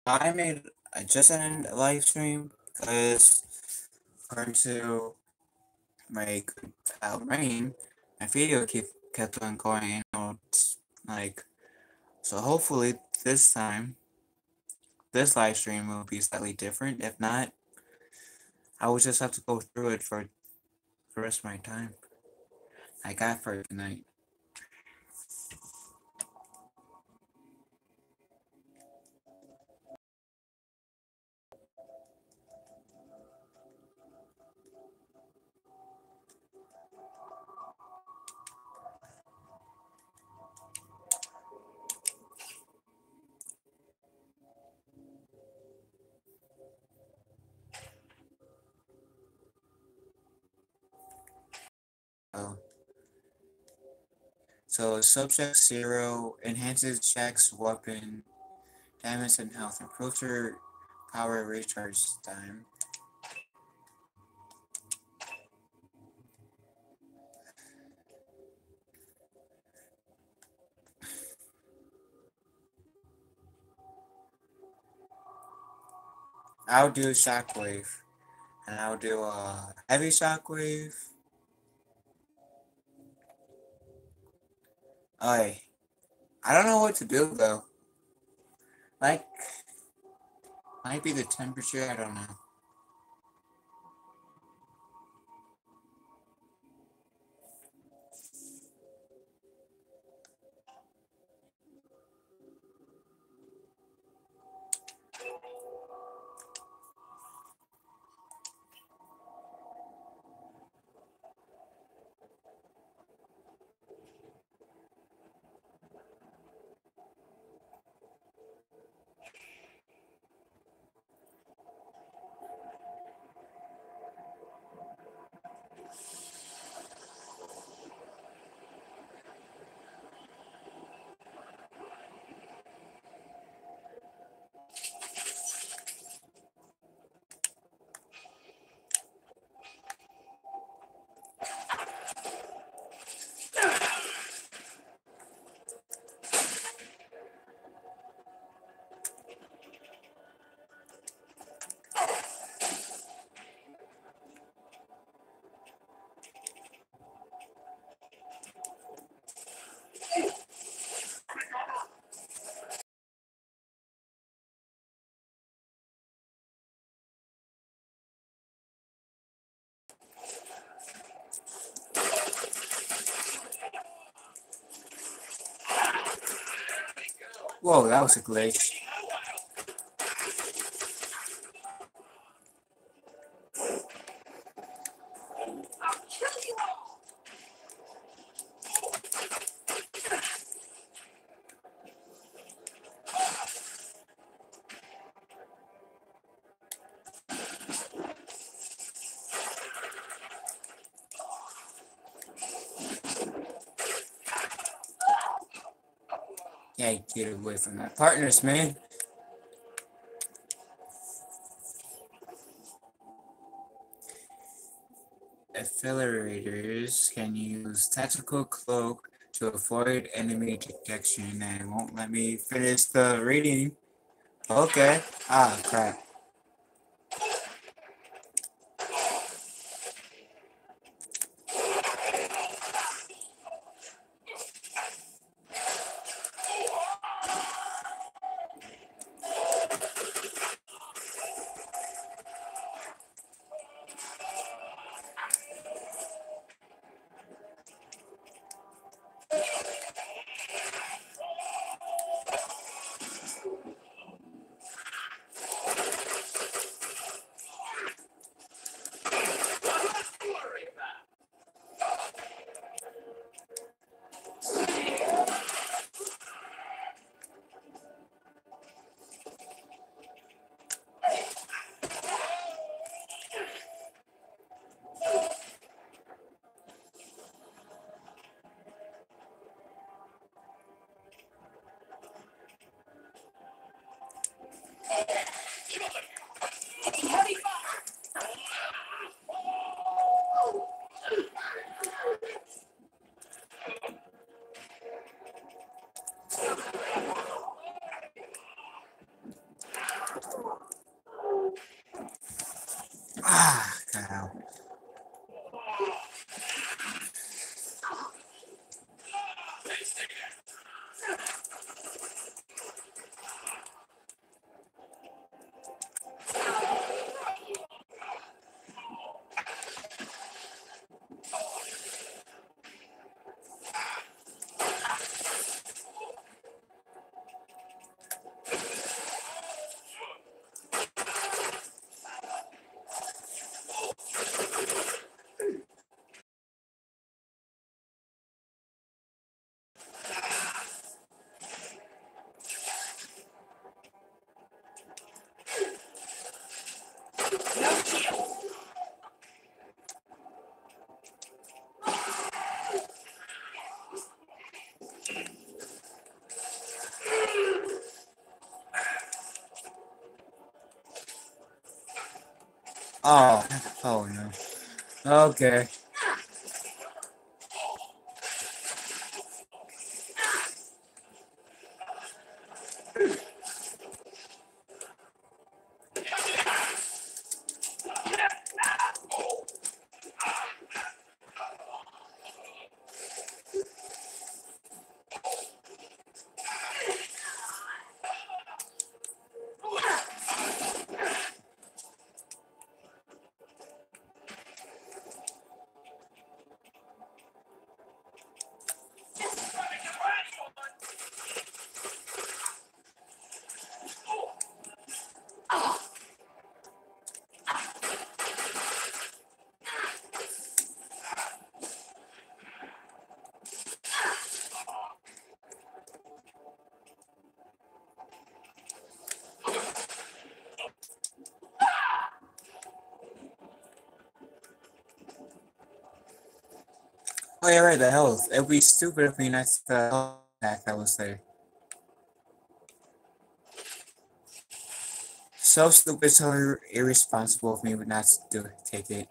I made just an live stream because according to my good pal Rain, my video kept on going, like, so hopefully this time, this live stream will be slightly different. If not, I will just have to go through it for the rest of my time. I got for tonight. So, subject 0 enhances Jack's weapon damage and health, improves your power recharge time. I'll do shockwave, and I'll do a heavy shockwave. I don't know what to do though. Like, might be the temperature. I don't know. Whoa, that was a glitch. Yeah, get away from my partners, man. Accelerators can use tactical cloak to avoid enemy detection and won't let me finish the reading. Okay. Ah, crap. Ah, God. Oh, oh no. Okay. Oh yeah, right. The health. It'd be stupid if we next health attack. I would say. So stupid, so irresponsible of me would not take it.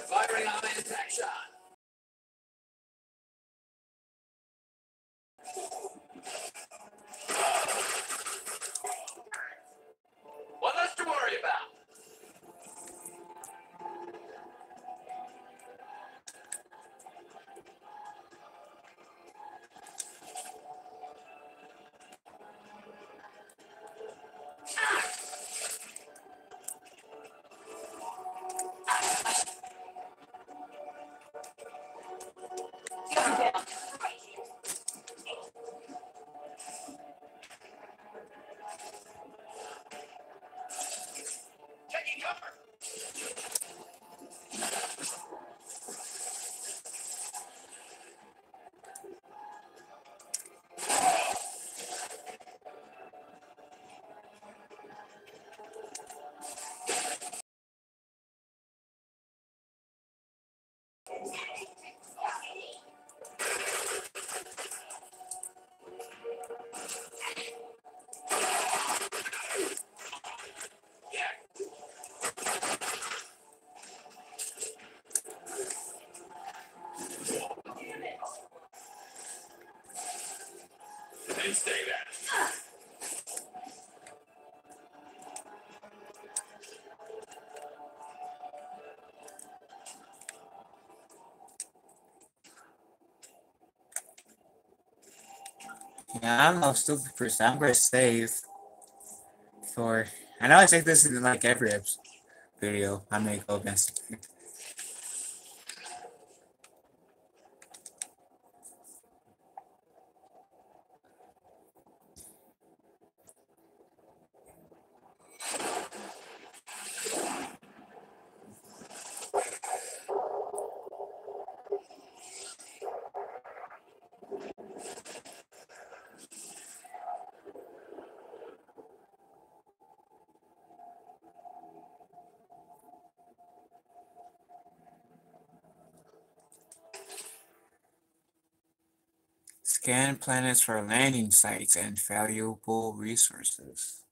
Firing on an attack shot. One less to worry about. Taking cover. They stay there. Yeah, I'm no stupid person. I'm gonna save for. I know I say this in like every video. I make go against. It. 'Scan planets for landing sites and valuable resources.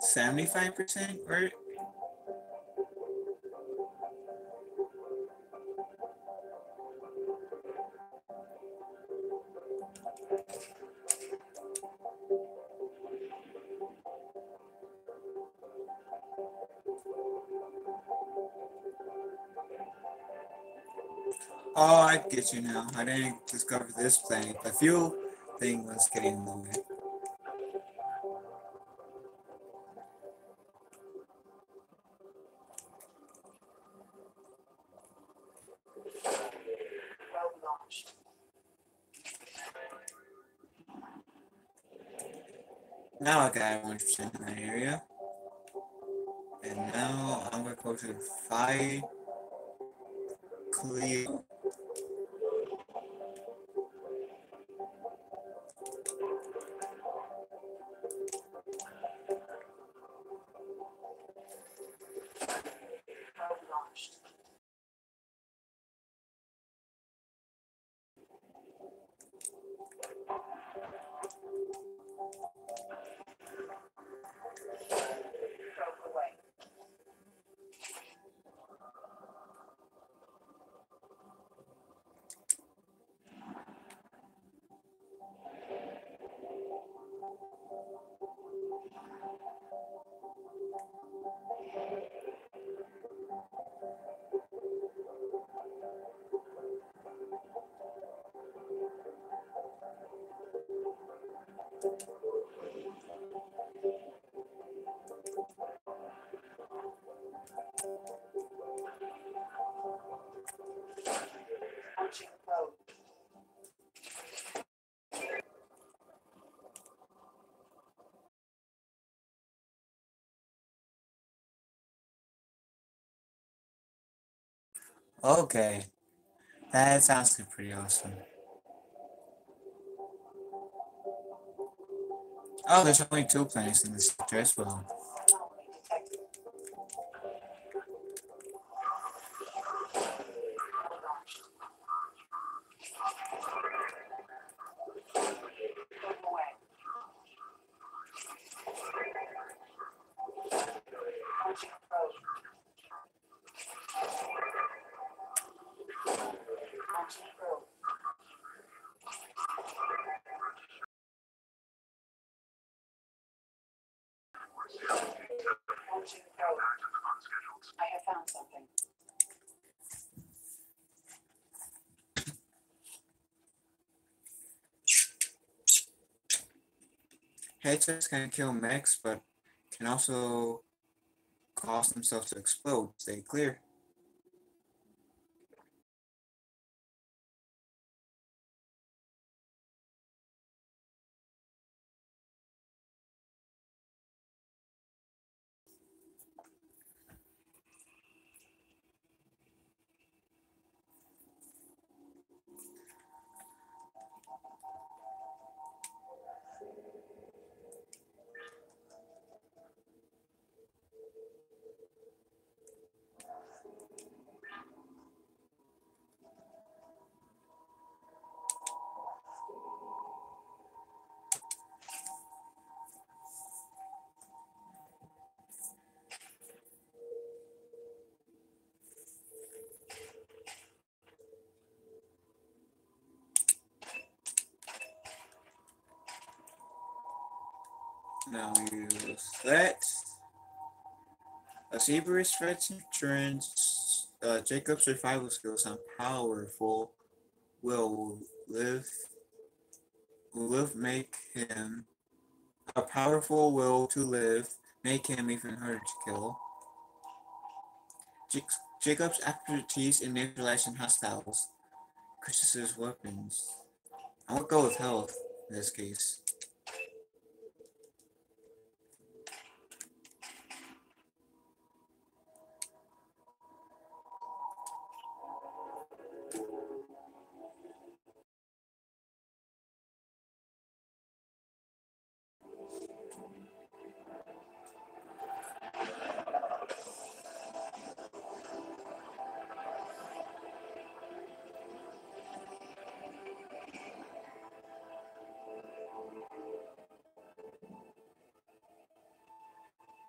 75%, right? Oh, I get you now. I didn't discover this planet. The fuel thing was getting in the way. Now I got 1% in that area. And now I'm gonna go to Phi Cleo. Okay, that sounds pretty awesome. Oh, there's only 2 planets in this sector as well. I have found something. Headshots can kill mechs, but can also cause themselves to explode. Stay clear. Now we use that. A Saber's threats turns Jacob's survival skills and powerful will live make him a powerful will to live make him even harder to kill. Jacob's expertise in neutralizing hostiles increases his weapons. I would go with health in this case.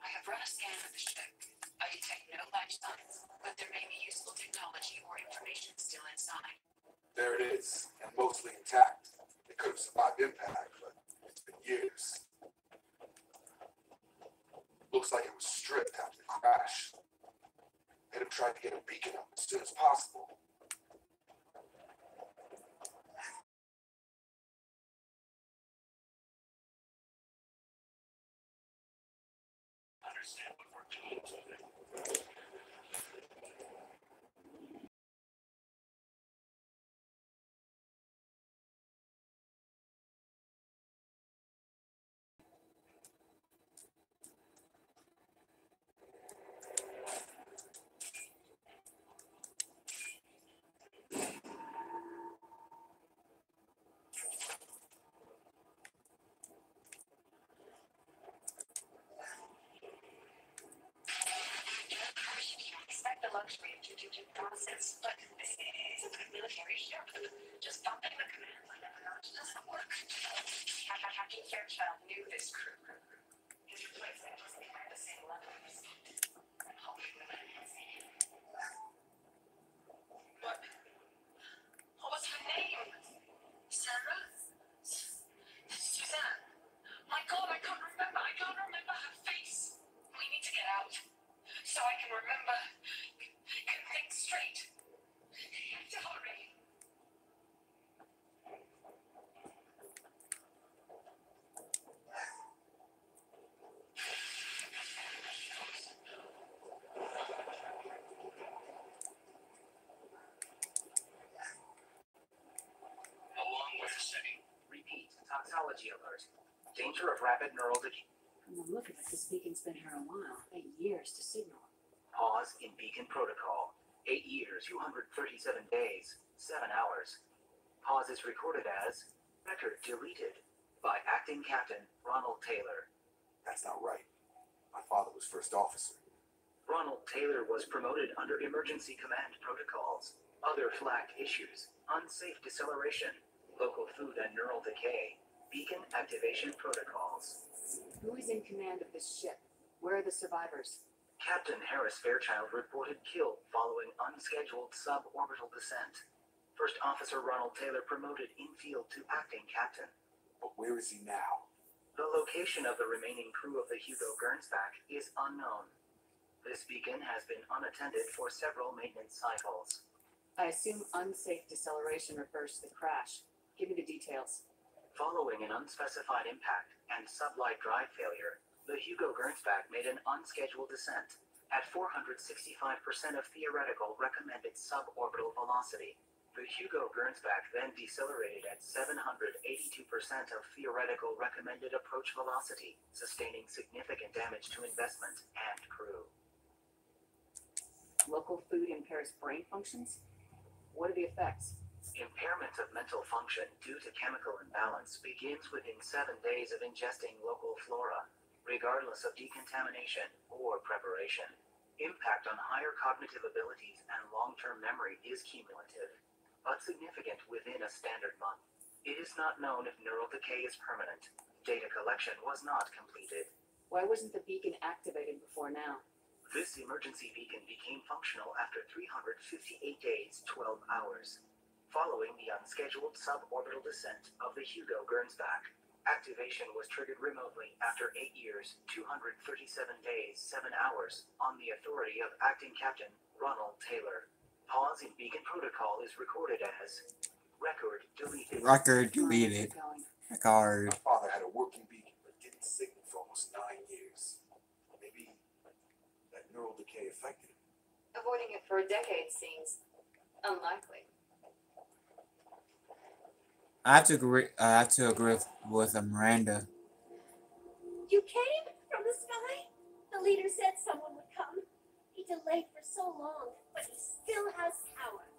I have run a scan of the ship. I detect no life signs, but there may be useful technology or information still inside. There it is, and mostly intact. It could have survived impact, but it's been years. Looks like it was stripped after the crash. They'd have tried to get a beacon up as soon as possible. Understand what we're doing today. Expect the luxury of due process, but this is a military ship. Just bumping the command line doesn't work. Captain Fairchild knew this crew. His replacement was at the same level. What was her name? Sarah? Suzanne? My God, I can't remember. I can't remember her face. We need to get out so I can remember. Can think straight. You have to hurry. A long way to say. Repeat, toxology alert. Danger of rapid neural decay. From the look of it, this beacon's been here a while. 8 years to signal. Pause in beacon protocol. 8 years, 237 days, 7 hours. Pause is recorded as record deleted by acting captain Ronald Taylor. That's not right. My father was first officer. Ronald Taylor was promoted under emergency command protocols. Other flagged issues: unsafe deceleration, local food and neural decay, beacon activation protocols. Who is in command of this ship? Where are the survivors? Captain Harris Fairchild reported killed following unscheduled suborbital descent. First Officer Ronald Taylor promoted in-field to acting captain. But where is he now? The location of the remaining crew of the Hugo Gernsback is unknown. This beacon has been unattended for several maintenance cycles. I assume unsafe deceleration refers to the crash. Give me the details. Following an unspecified impact and sublight drive failure, the Hugo Gernsback made an unscheduled descent at 465% of theoretical recommended suborbital velocity. The Hugo Gernsback then decelerated at 782% of theoretical recommended approach velocity, sustaining significant damage to investment and crew. Local food impairs brain functions? What are the effects? Impairment of mental function due to chemical imbalance begins within 7 days of ingesting local flora, regardless of decontamination or preparation. Impact on higher cognitive abilities and long-term memory is cumulative, but significant within a standard month. It is not known if neural decay is permanent. Data collection was not completed. Why wasn't the beacon activated before now? This emergency beacon became functional after 358 days, 12 hours, following the unscheduled suborbital descent of the Hugo Gernsback. Activation was triggered remotely after 8 years, 237 days, 7 hours, on the authority of Acting Captain Ronald Taylor. Pause in beacon protocol is recorded as record deleted. Record deleted. Record. My father had a working beacon, but didn't signal for almost 9 years. Maybe that neural decay affected him. Avoiding it for a decade seems unlikely. I have to agree with Miranda. You came from the sky? The leader said someone would come. He delayed for so long, but he still has power.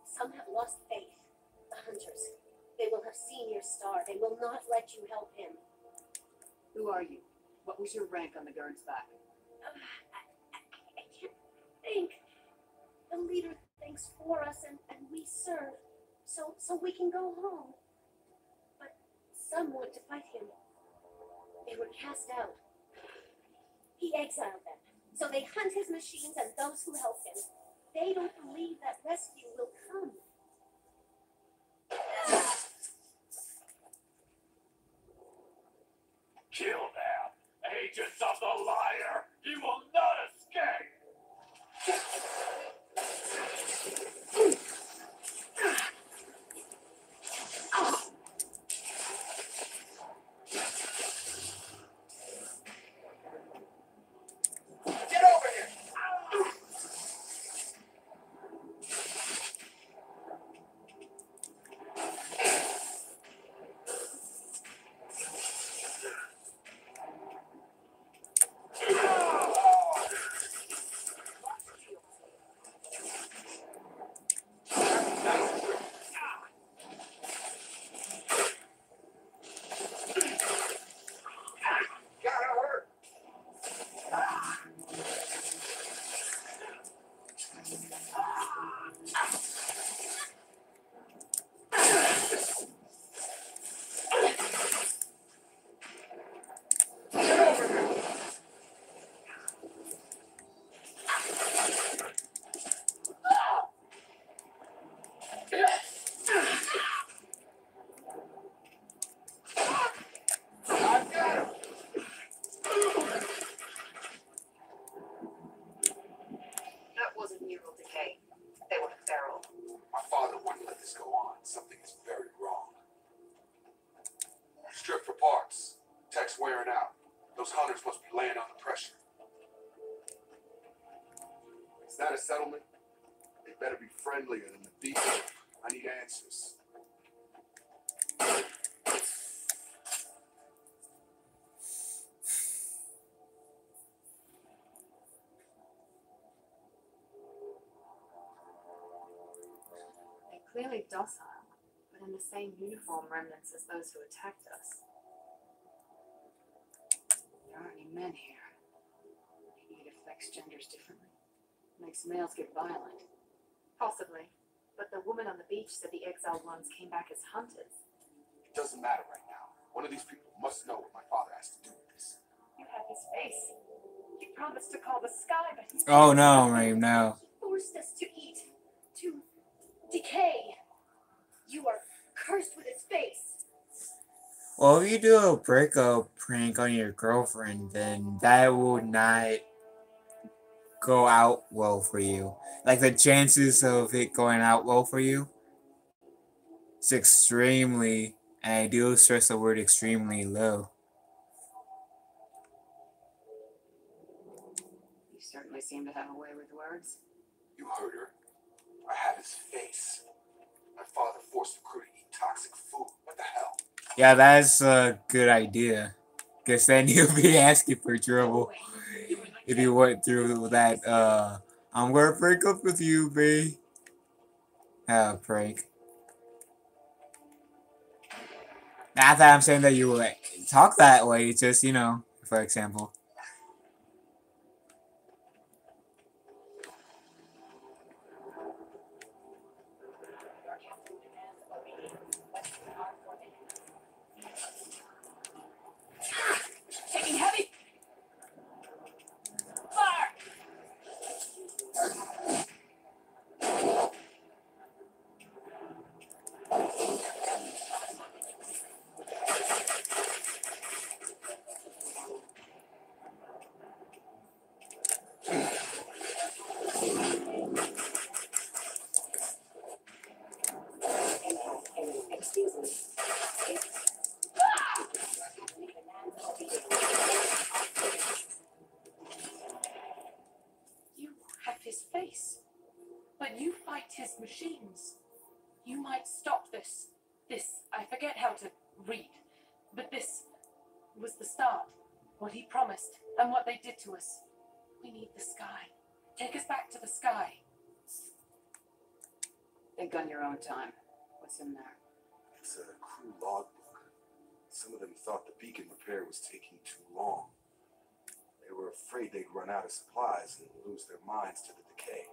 Some have lost faith. The hunters. They will have seen your star. They will not let you help him. Who are you? What was your rank on the guard's back? I can't think. The leader thinks for us and we serve. So we can go home. But some want to fight him. They were cast out. He exiled them. So they hunt his machines and those who help him. They don't believe that rescue will come. Kill them! Agents of the liar! You will not escape! Get over here! Gotta hurt! Get over here! I've got him! That wasn't neural decay. They were feral. My father wouldn't let this go on. Something is very wrong. Strip for parts. Tech's wearing out. Those hunters must be laying under pressure. Is that a settlement? They better be friendlier than the thief. I need answers. They're clearly docile, but in the same uniform remnants as those who attacked us. There aren't any men here. Maybe it affects genders differently. Makes males get violent. Possibly. But the woman on the beach said the exiled ones came back as hunters. It doesn't matter right now. One of these people must know what my father has to do with this. You have his face. He promised to call the sky, but he Oh no, Rain, no. forced us to eat, to decay. You are cursed with his face. Well, if you do a breakup prank on your girlfriend, then that will not go out well for you. Like the chances of it going out well for you, it's extremely, and I do stress the word extremely low. You certainly seem to have a way with words. You heard her. I have his face. My father forced the crew to eat toxic food. What the hell? Yeah, that's a good idea. Because then you'll be asking for trouble if you went through that, I'm gonna break up with you, babe. Prank. Not that I'm saying that you would talk that way, it's just, you know, for example. Taking heavy. Fire! face. But you fight his machines. You might stop this. I forget how to read. But this was the start. What he promised, and what they did to us. We need the sky. Take us back to the sky. Think on your own time. What's in there? It's a crew logbook. Some of them thought the beacon repair was taking too long. They were afraid they'd run out of supplies and lose their minds to the decay.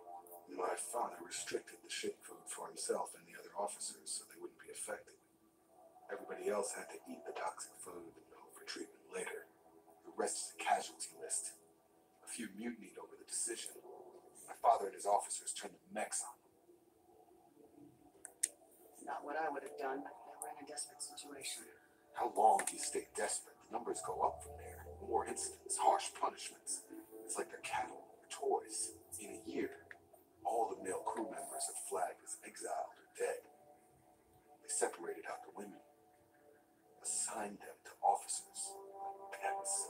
My father restricted the ship food for himself and the other officers so they wouldn't be affected. Everybody else had to eat the toxic food and hope for treatment later. The rest is a casualty list. A few mutinied over the decision. My father and his officers turned the mechs on them. Not what I would have done, but they were in a desperate situation. How long do you stay desperate? The numbers go up from there. More incidents, harsh punishments. It's like they're cattle or toys. In a year, all the male crew members are flagged as exiled or dead. They separated out the women, assigned them to officers like pets.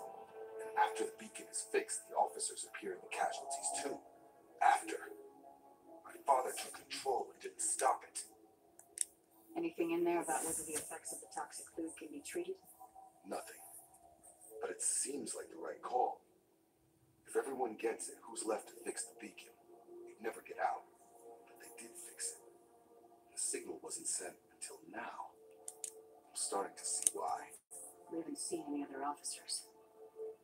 And after the beacon is fixed, the officers appear in the casualties too. After. My father took control and didn't stop it. Anything in there about whether the effects of the toxic food can be treated? Nothing. But it seems like the right call. If everyone gets it, who's left to fix the beacon? They'd never get out. But they did fix it. The signal wasn't sent until now. I'm starting to see why. We haven't seen any other officers.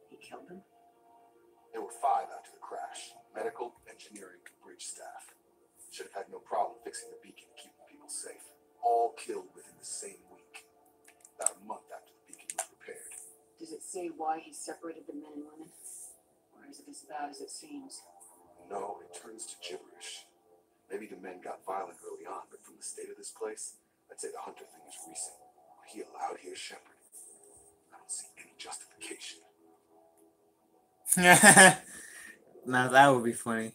He killed them? There were 5 after the crash. Medical, engineering, and bridge staff. Should have had no problem fixing the beacon and keeping people safe. All killed within the same week. About a month after the beacon was repaired. Does it say why he separated the men and women? Or is it as bad as it seems? No, it turns to gibberish. Maybe the men got violent early on, but from the state of this place, I'd say the Hunter thing is recent. What he allowed here, Shepard, I don't see any justification. Now that would be funny.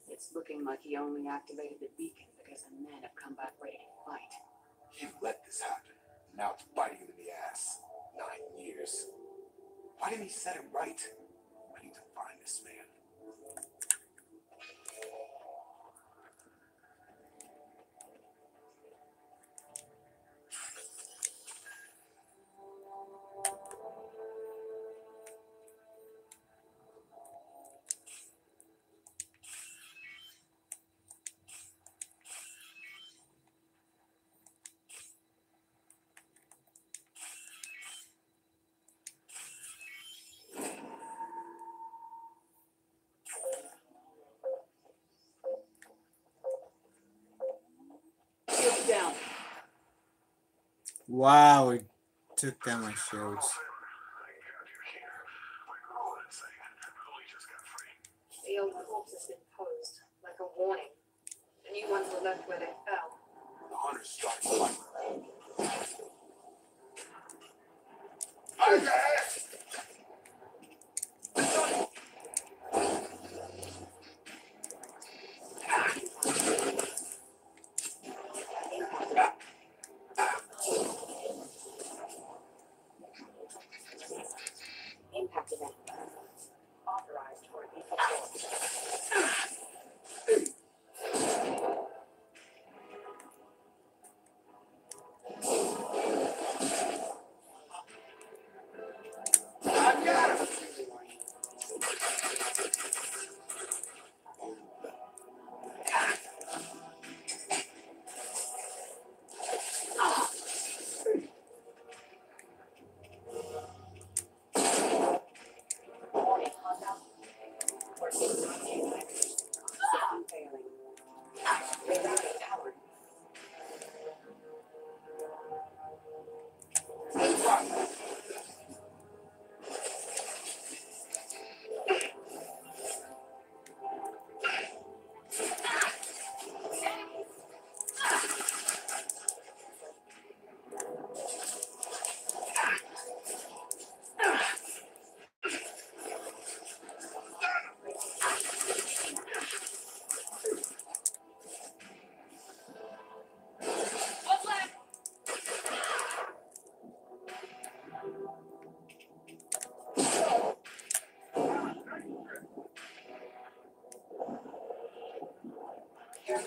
It's looking like he only activated the beacon because the men have come back ready to fight. He let this happen. Now it's biting him in the ass. 9 years. Why didn't he set it right? I need to find this man. Sit down. Wow, it took down my shields. The old corpse has been posed, like a warning. The new ones were left where they fell. The hunters started fighting. Impact event. Authorized for each Found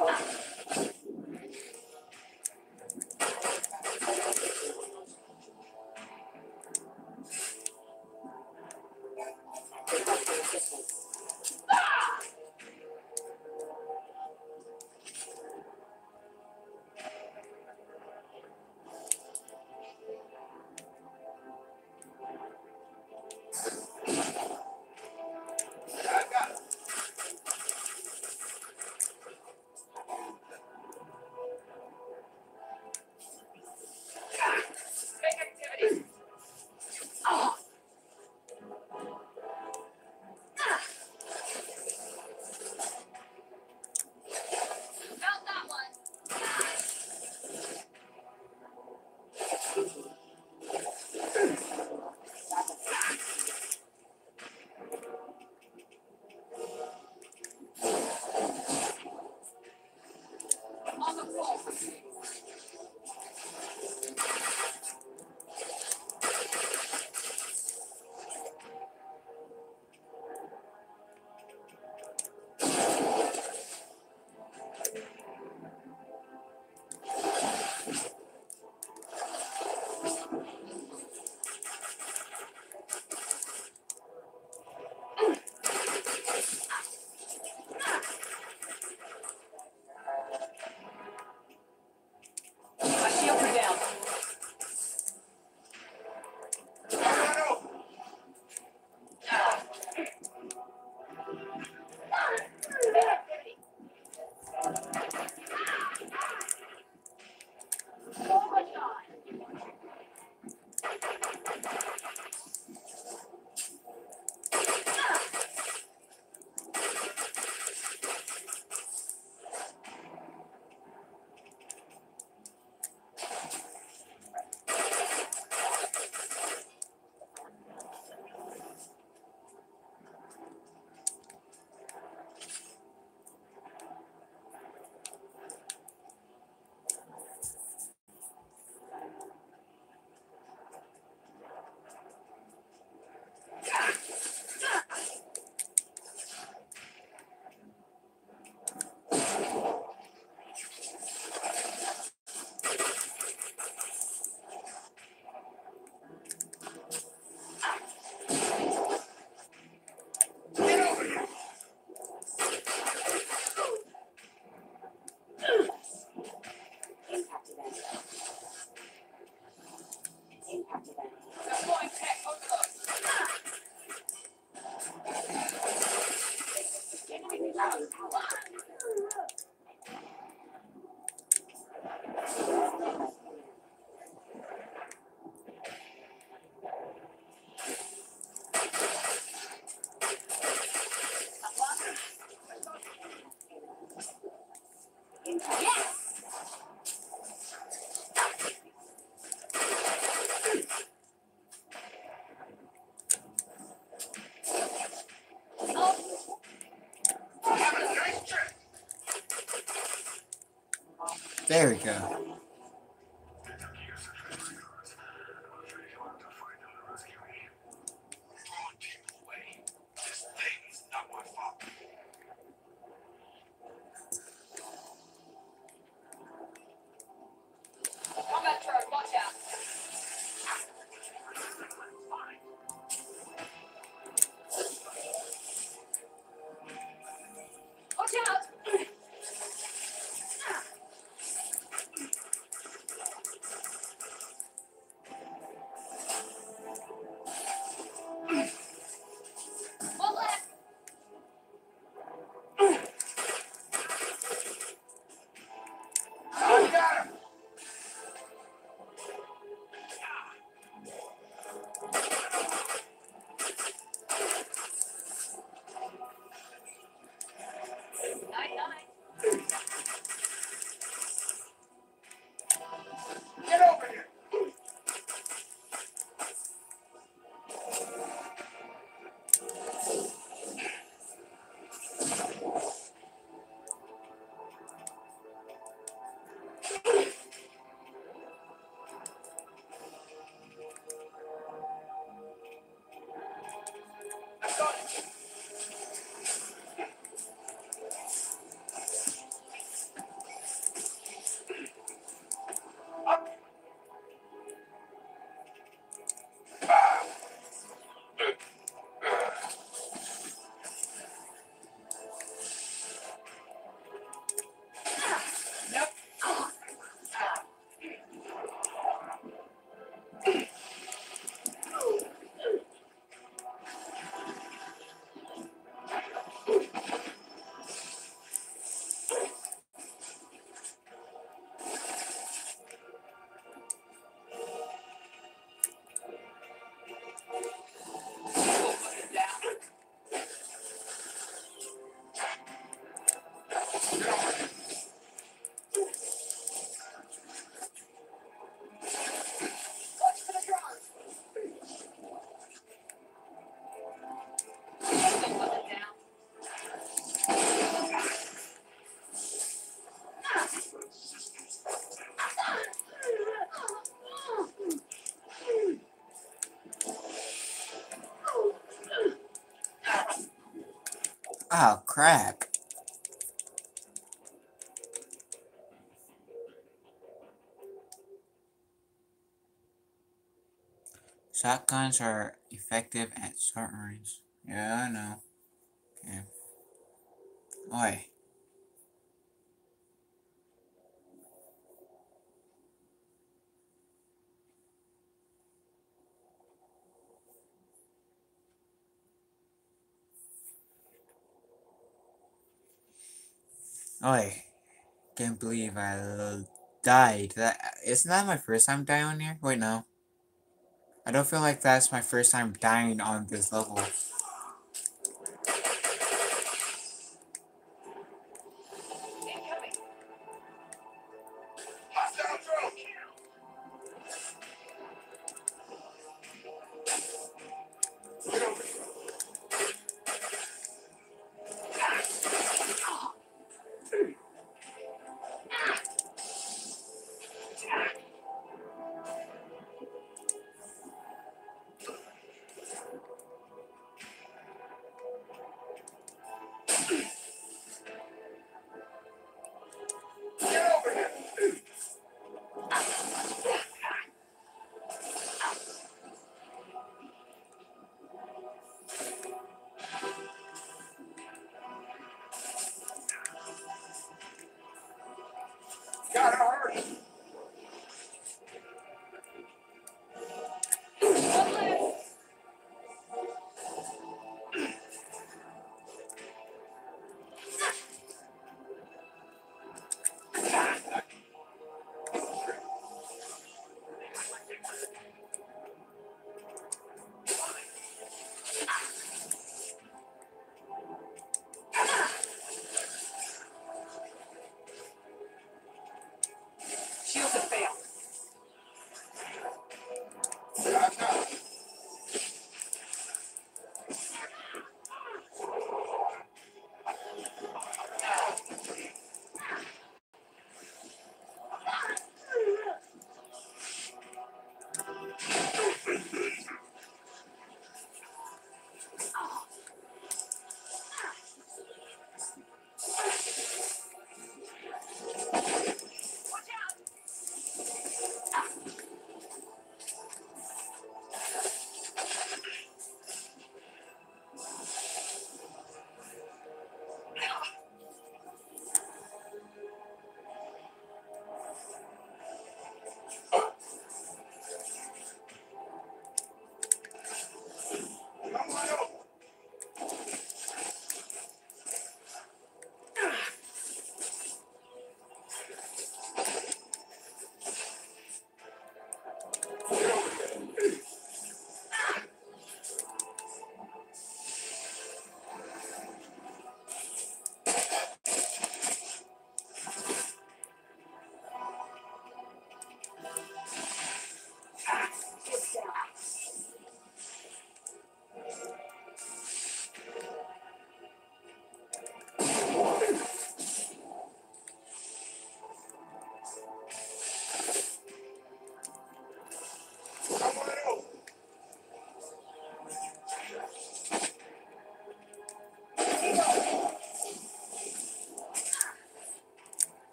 that one. On the floor. My shields are down. Deploying tech overload. There we go. It took years to trace the cause. I'm afraid you'll have to find them to rescue me. Throwing people away. This thing is not my fault. Combat turret, watch out. Watch out! One left. I got him! Nice Oh, crap. Shotguns are effective at short range. Yeah, I know. Okay. Oi. Oi. Can't believe I died. Isn't that my first time dying on here? Wait, no. I don't feel like that's my first time dying on this level. Incoming. Hostile drone! Get over here. Get over here! Gotta hurry! Shields have failed. Watch out!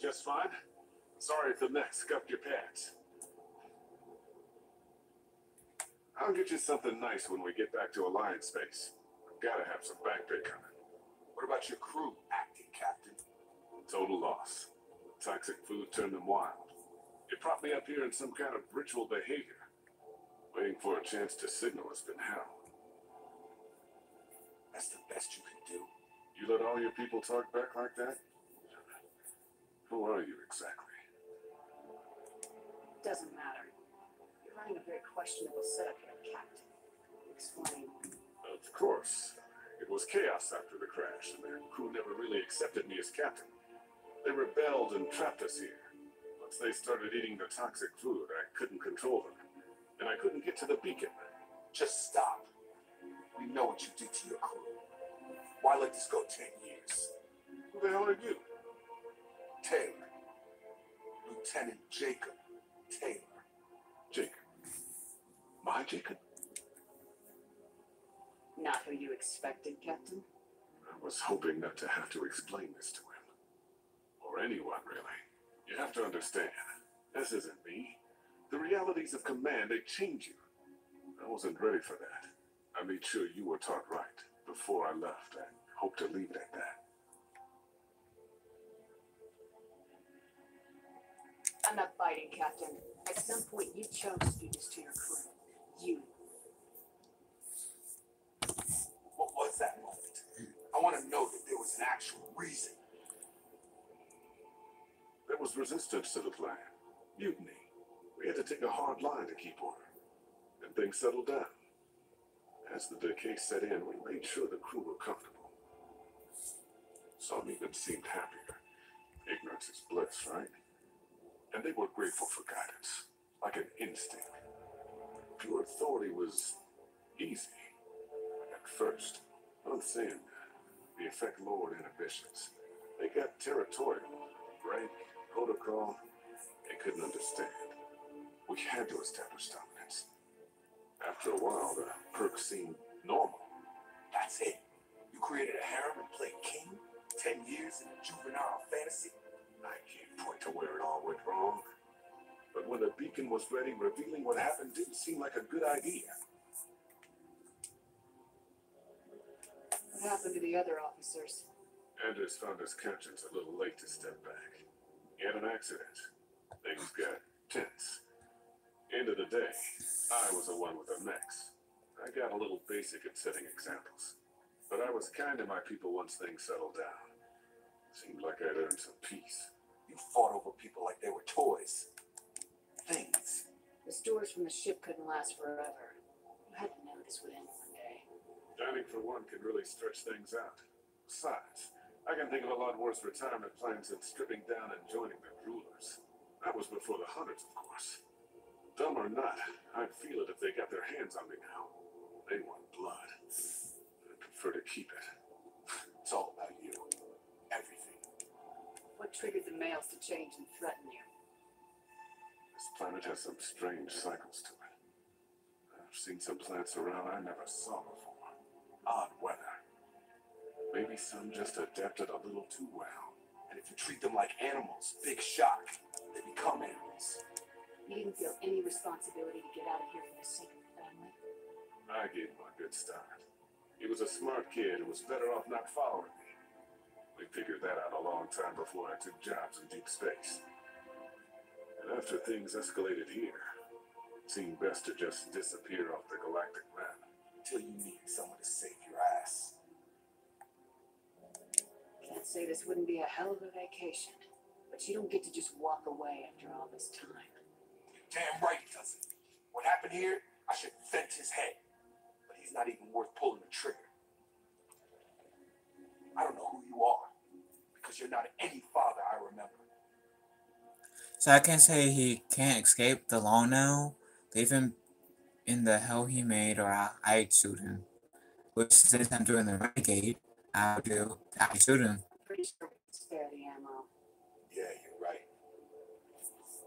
just fine. Sorry if the neck scuffed your pants. I'll get you something nice when we get back to Alliance space. I've gotta have some back pay coming. What about your crew, acting captain? Total loss. Toxic food turned them wild. It propped me up here in some kind of ritual behavior. Waiting for a chance to signal has been hell. That's the best you can do. You let all your people talk back like that? Who are you exactly? Doesn't matter. You're running a very questionable setup here, Captain. Explain. Of course. It was chaos after the crash, and their crew never really accepted me as captain. They rebelled and trapped us here. Once they started eating the toxic food, I couldn't control them. And I couldn't get to the beacon. Just stop. We know what you did to your crew. Why let this go 10 years? Who the hell are you? Taylor. Lieutenant Jacob Taylor. Jacob. My Jacob? Not who you expected, Captain? I was hoping not to have to explain this to him. Or anyone, really. You have to understand, this isn't me. The realities of command, they change you. I wasn't ready for that. I made sure you were taught right before I left. I hope to leave it at that. I'm not biting, Captain. At some point, you chose to do this to your crew. You. What was that moment? I want to know that there was an actual reason. There was resistance to the plan. Mutiny. We had to take a hard line to keep order. And things settled down. As the decay set in, we made sure the crew were comfortable. Some even seemed happier. Ignorance is bliss, right? And they were grateful for guidance, like an instinct. Pure authority was easy. At first, unthinned, the effect lowered inhibitions. They got territorial, rank, protocol, they couldn't understand. We had to establish dominance. After a while, the perks seemed normal. That's it. You created a harem and played king? 10 years in a juvenile fantasy? I can't point to where it all went wrong. But when the beacon was ready, revealing what happened didn't seem like a good idea. What happened to the other officers? Anders found his conscience a little late to step back. He had an accident. Things got tense. End of the day, I was the one with the mechs. I got a little basic at setting examples. But I was kind to my people once things settled down. Seemed like I'd earned some peace. You fought over people like they were toys. Things. The stores from the ship couldn't last forever. You had to know this would end one day. Dining for one can really stretch things out. Besides, I can think of a lot worse retirement plans than stripping down and joining the rulers. That was before the hunters, of course. Dumb or not, I'd feel it if they got their hands on me now. They want blood. I'd prefer to keep it. It's all about you. Everything. What triggered the males to change and threaten you? This planet has some strange cycles to it. I've seen some plants around I never saw before. Odd weather. Maybe some just adapted a little too well. And if you treat them like animals, big shock. They become animals. You didn't feel any responsibility to get out of here for the sake of the family? I gave him a good start. He was a smart kid who was better off not following me. We figured that out a long time before I took jobs in deep space. And after things escalated here, it seemed best to just disappear off the galactic map. Until you need someone to save your ass. Can't say this wouldn't be a hell of a vacation, but you don't get to just walk away after all this time. Damn right he doesn't. What happened here, I should vent his head. But he's not even worth pulling the trigger. I don't know who you are, because you're not any father I remember. So I can say he can't escape the law now. Leave him in the hell he made, or I'd shoot him. Which, since I'm doing the renegade, I shoot him. Pretty sure we can spare the ammo. Yeah, you're right.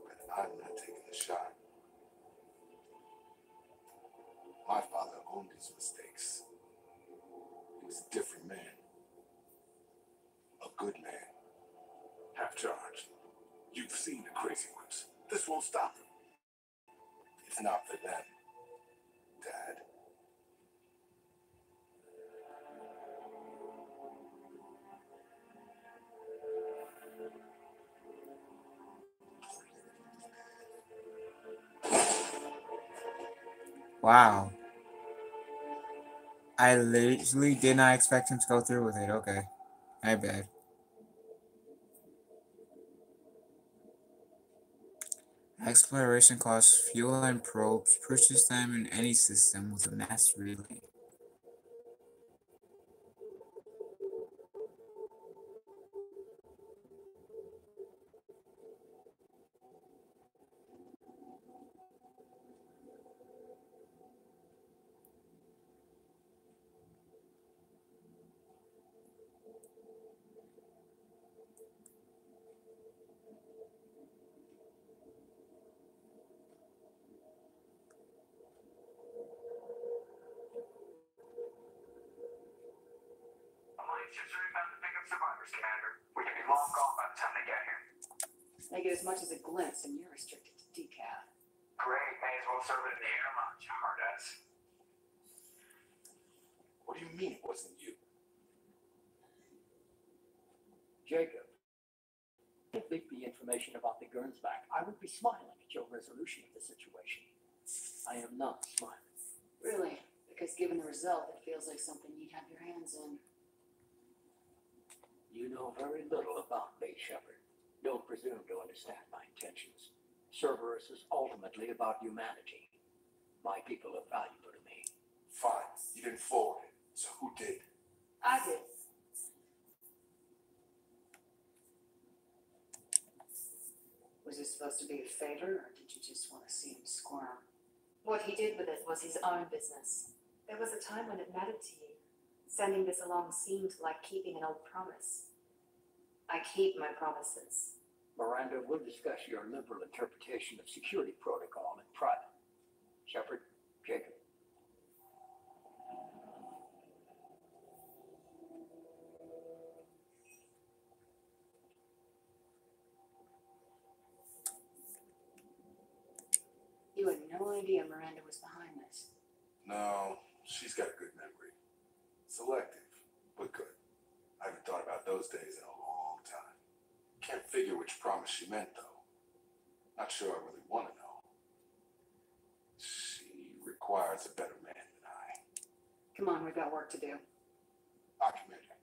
But I'm not taking the shot. My father owned his mistakes. He was a different man. A good man. Half charged. This won't stop them. It's not for them, Dad. Wow. I literally did not expect him to go through with it. Okay. My bad. Exploration costs fuel and probes. Purchase them in any system with a mass relay. Ships are inbound to pick up survivors, Commander. We can be long gone by the time they get here. They get as much as a glimpse, and you're restricted to decaf. Great, may as well serve it in the air lounge, you hard ass. What do you mean it wasn't you? Jacob, if leaked the information about the Gurns back, I would be smiling at your resolution of the situation. I am not smiling. Really? Because given the result, it feels like something you'd have your hands in. You know very little about me, Shepard. Don't presume to understand my intentions. Cerberus is ultimately about humanity. My people are valuable to me. Fine, you didn't forward it. So who did? I did. Was it supposed to be a favor, or did you just want to see him squirm? What he did with it was his own business. There was a time when it mattered to you. Sending this along seemed like keeping an old promise. I keep my promises. Miranda, we'll discuss your liberal interpretation of security protocol in private. Shepard, Jacob. You had no idea Miranda was behind this. No, she's got a good memory. Selective, but good. I haven't thought about those days in a long time. Can't figure which promise she meant, though. Not sure I really want to know. She requires a better man than I. Come on, we've got work to do. Document her.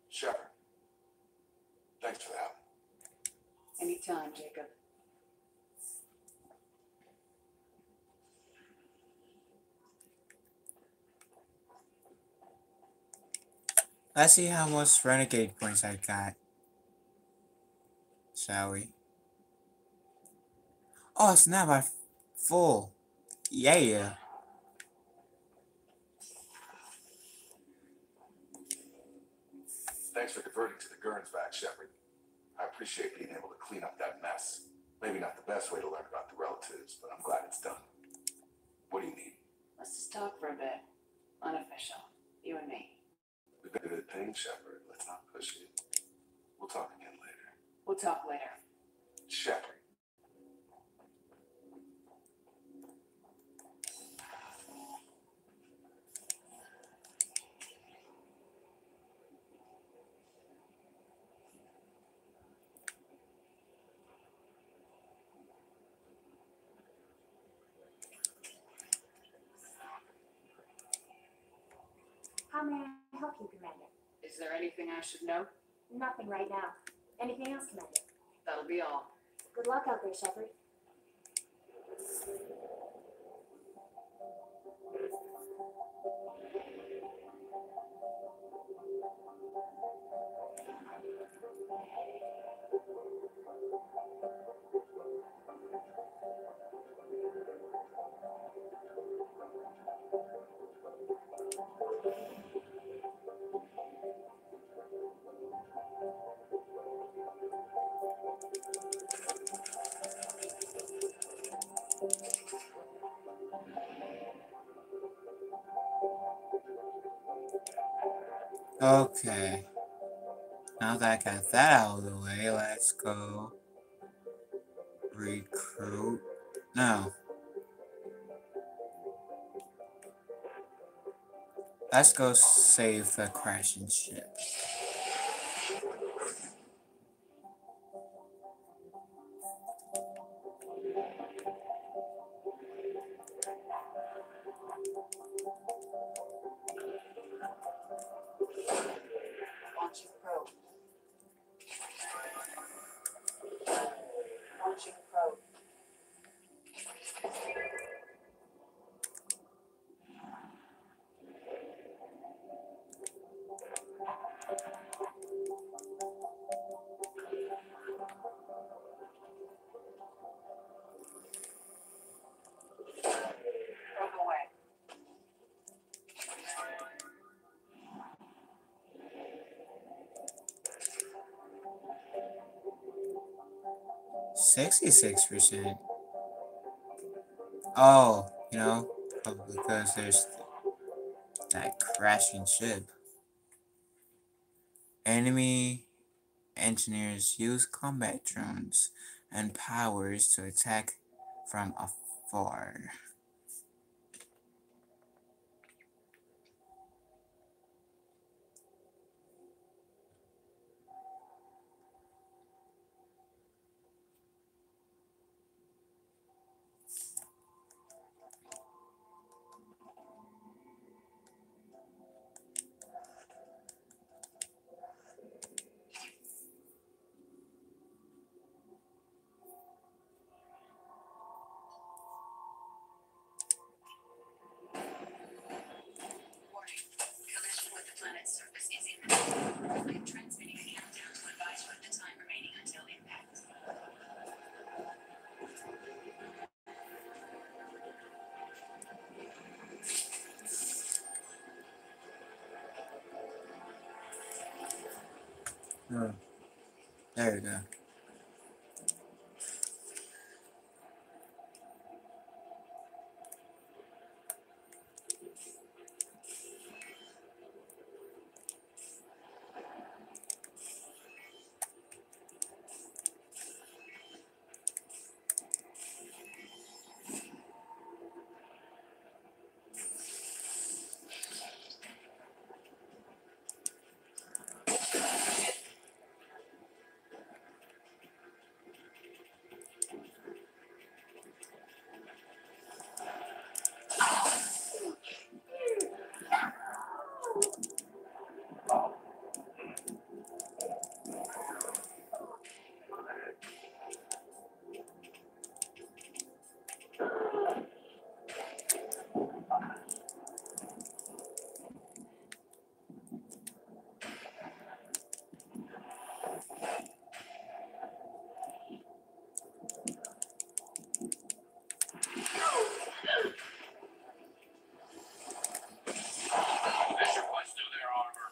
Shepard, thanks for the help. Anytime, Jacob. Let's see how much renegade points I got. Shall we? Oh, snap, I'm full. Yeah. Thanks for diverting to the Gurns back, Shepard. I appreciate being able to clean up that mess. Maybe not the best way to learn about the relatives, but I'm glad it's done. What do you need? Let's just talk for a bit. Unofficial. You and me. We've got a good thing, Shepard. Let's not push it. We'll talk again later. We'll talk later. Shepard. How may I help you, Commander? Is there anything I should know? Nothing right now. Anything else, Commander? That'll be all. Good luck out there, Shepard. Okay. Now that I got that out of the way, let's go recruit. No. Let's go save the crashing ship. Launching probe. Launching probe. Probe away. 66%. Oh, you know, probably because there's that crashing ship. Enemy engineers use combat drones and powers to attack from afar. Warning. Collision with the planet's surface is imminent. I'm transmitting a countdown to advise you of the time remaining until impact. Oh, there we go. They should punch through their armor.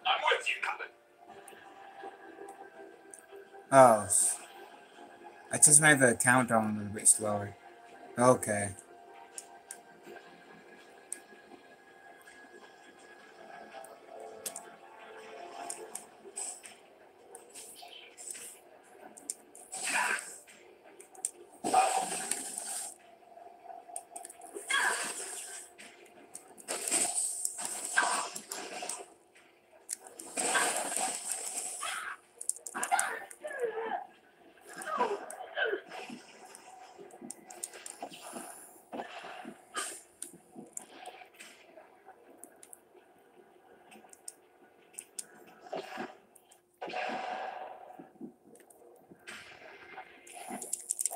I'm with you, Captain. Oh, I just made the countdown a little bit slower. Okay.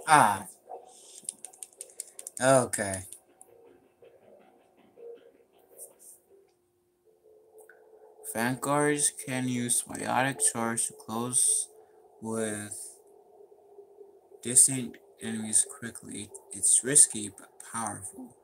Ah, okay. Vanguards can use biotic charge to close with distant enemies quickly. It's risky but powerful.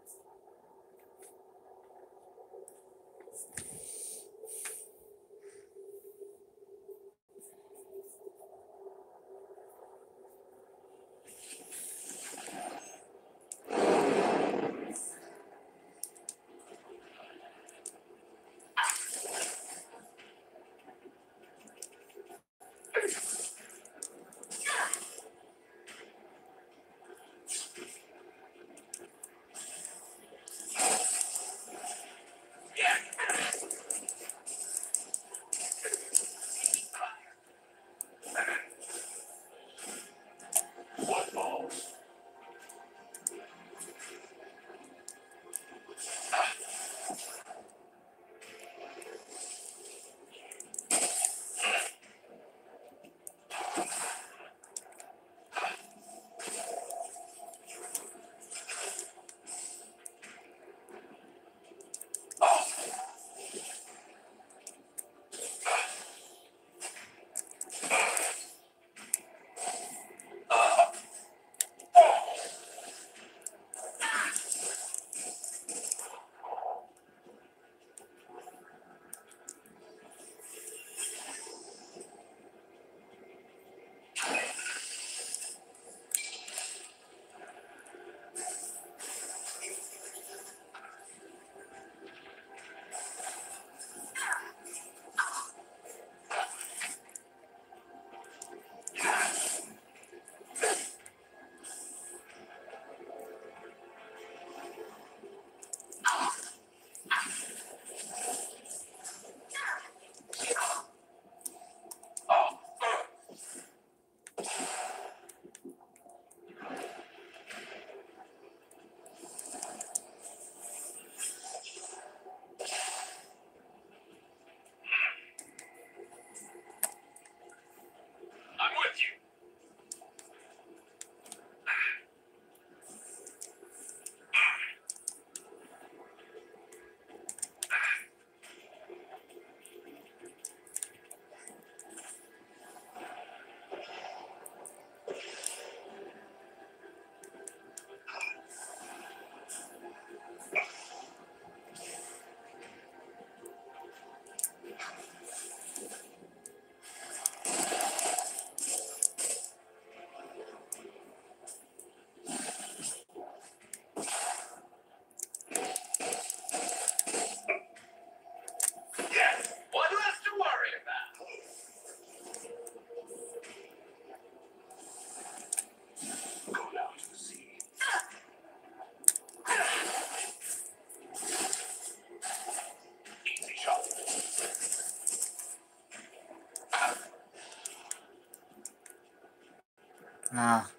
Ah.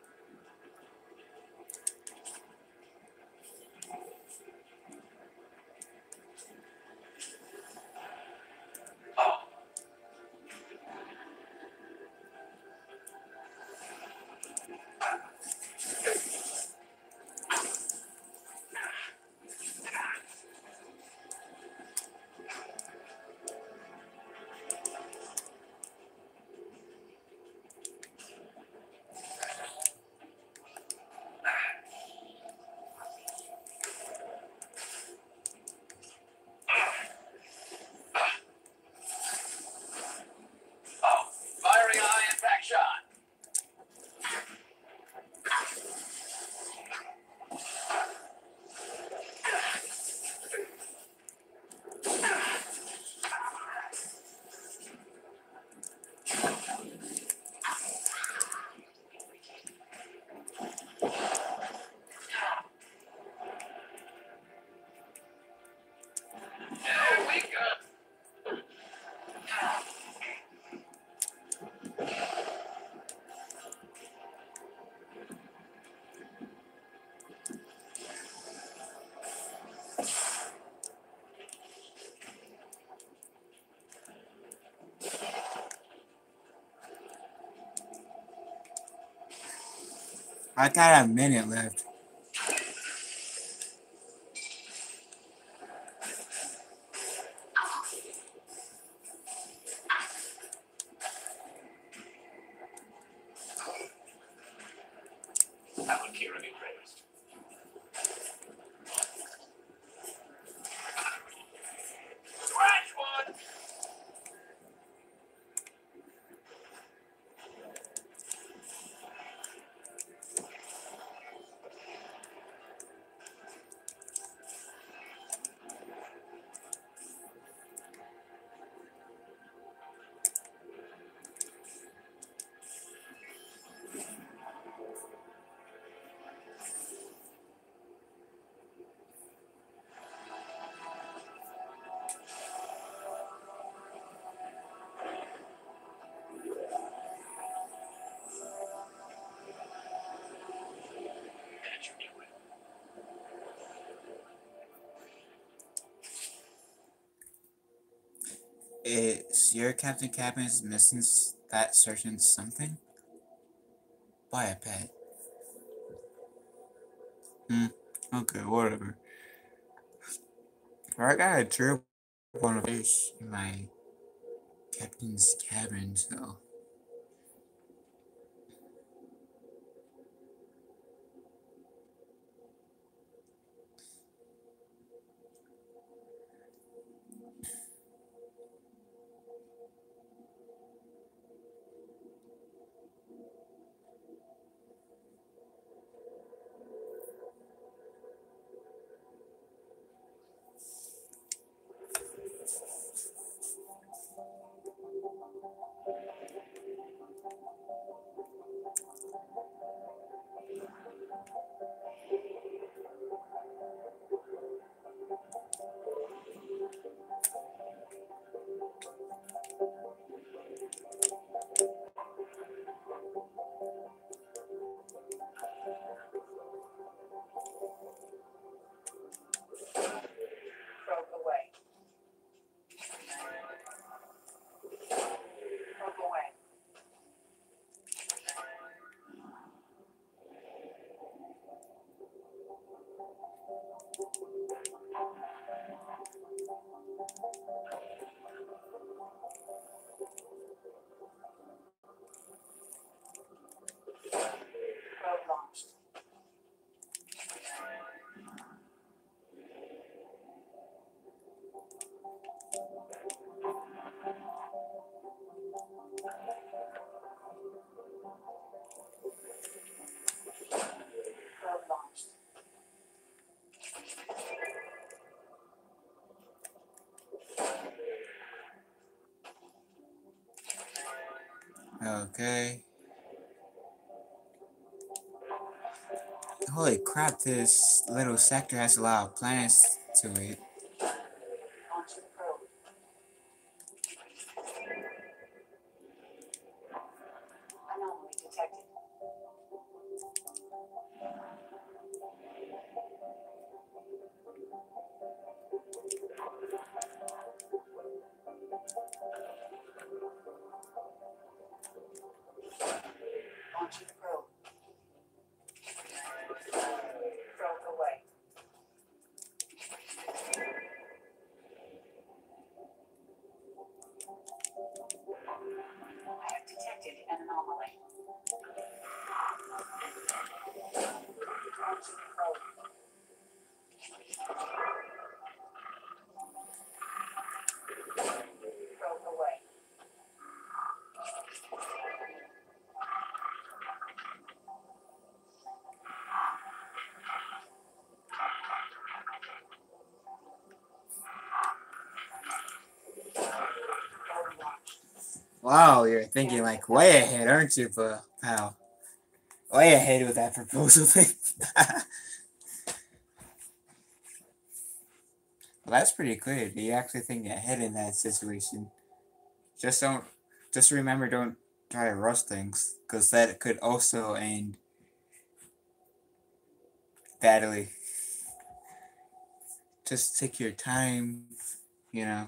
Firing eye impact shot. There we go. I got a minute left. Alan Kieran impressed. Scratch one. That should be well. Is your Captain Cabin's missing that certain something? Buy a pet. Okay, whatever. I got a drip on a fish in my Captain's cabin, so. Probe away. Probe away. Probe launched. Probe launched. Okay. Holy crap, this little sector has a lot of planets to it. Launch the probe. Anomaly detected. Launching probe. Probe away. I have detected an anomaly. Launching probe. Probe away. Probe launched. Wow, you're thinking like way ahead, aren't you, pal? Way ahead with that proposal thing. Well, that's pretty clear. You actually think ahead in that situation. Just don't. Just remember, don't try to rush things, because that could also end badly. Just take your time, you know.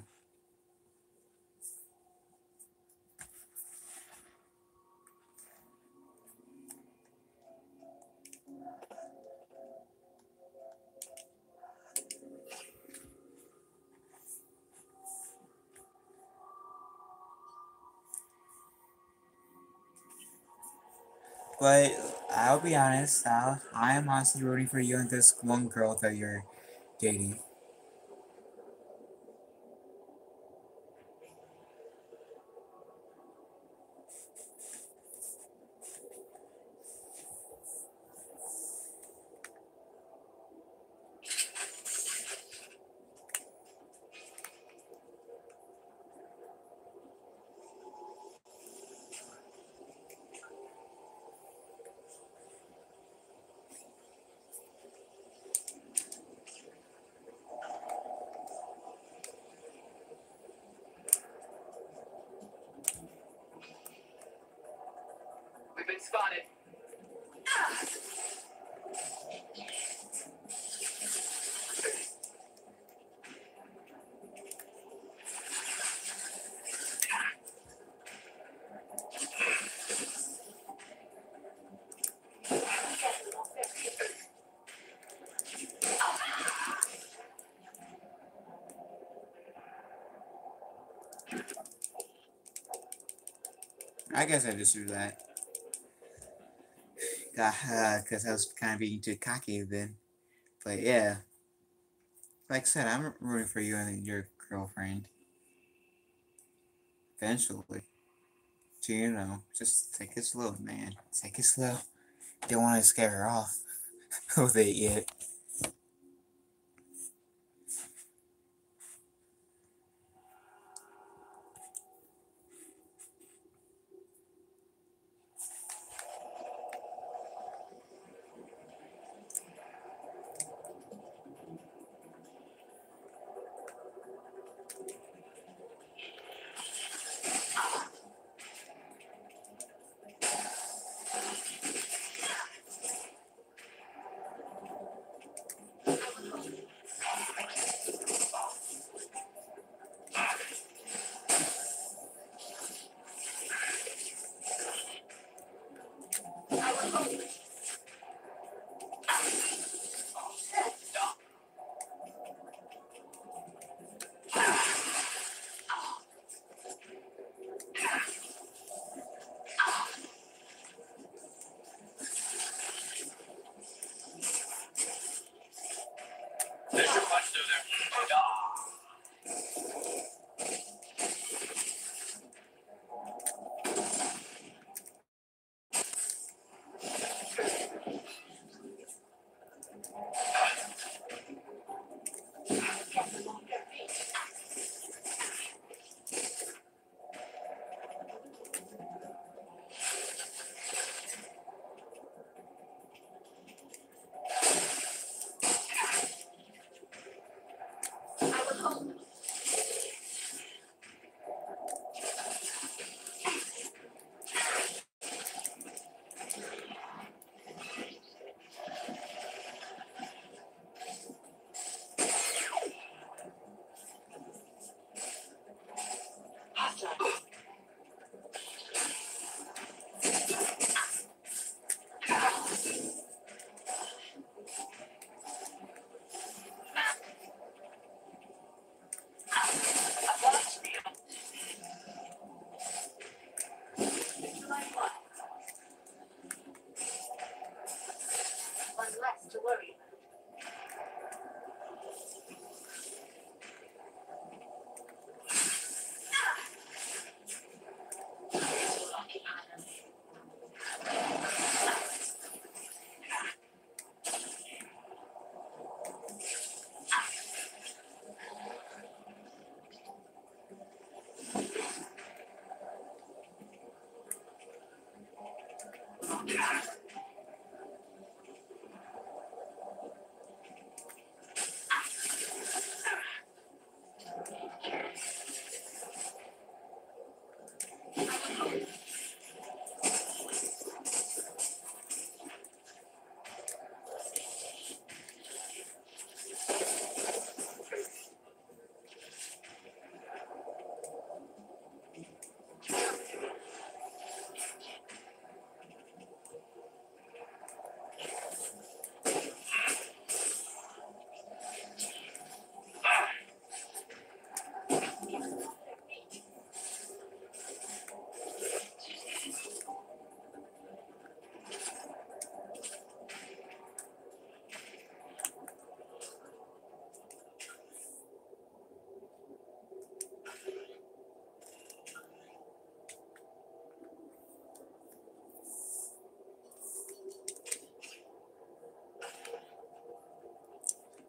But I'll be honest, I am honestly rooting for you and this one girl that you're dating. We've been spotted. I guess I just do that. Because I was kind of being too cocky then. But yeah, like I said, I'm rooting for you and your girlfriend. Eventually. So, you know, just take it slow, man. Take it slow. Don't want to scare her off with it yet. There's your punch through there.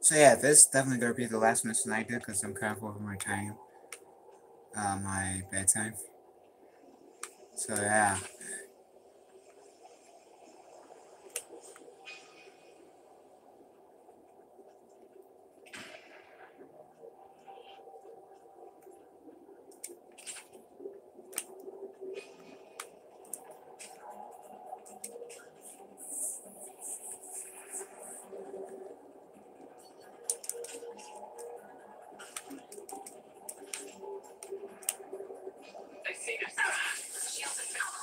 So yeah, this is definitely gonna be the last mission I do because I'm kind of over my time, my bedtime. So yeah. They see us. Shields and cover.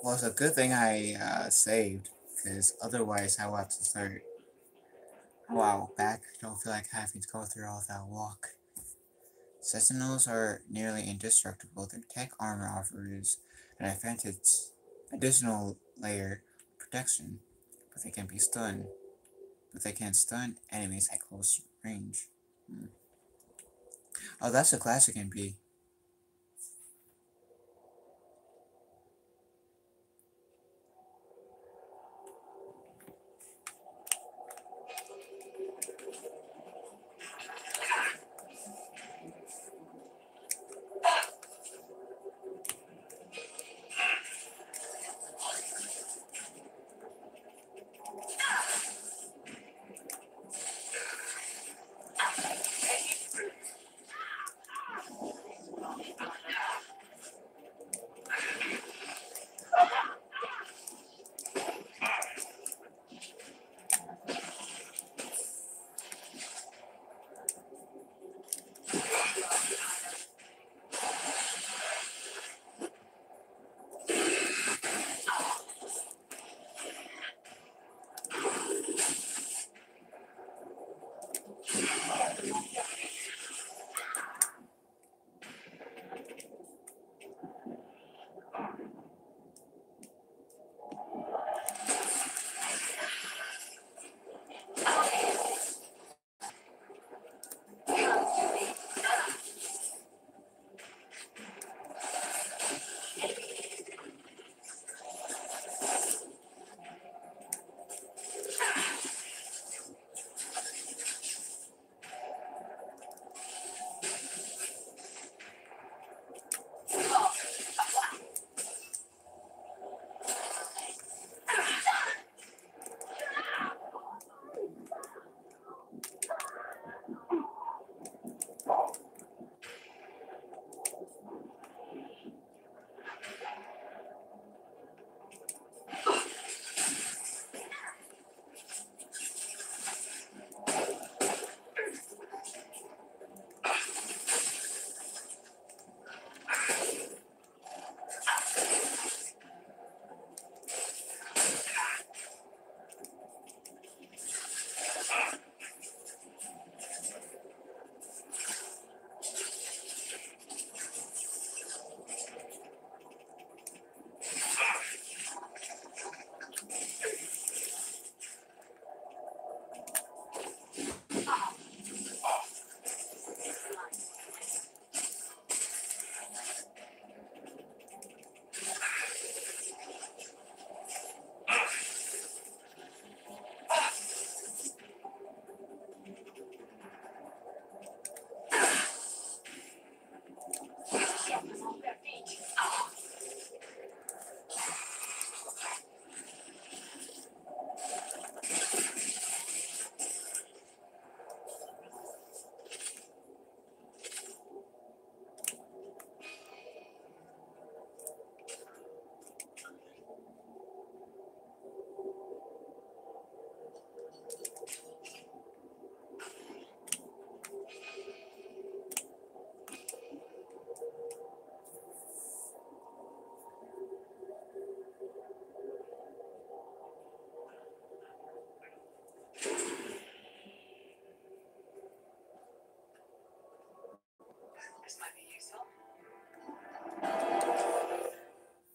Well, it's a good thing I saved, because otherwise I would have to start a while back. I don't feel like having to go through all that walk. Sentinels are nearly indestructible. Their tech armor offers an additional layer of protection, but they can be stunned. But they can stun enemies at close range. Oh, that's a classic MP.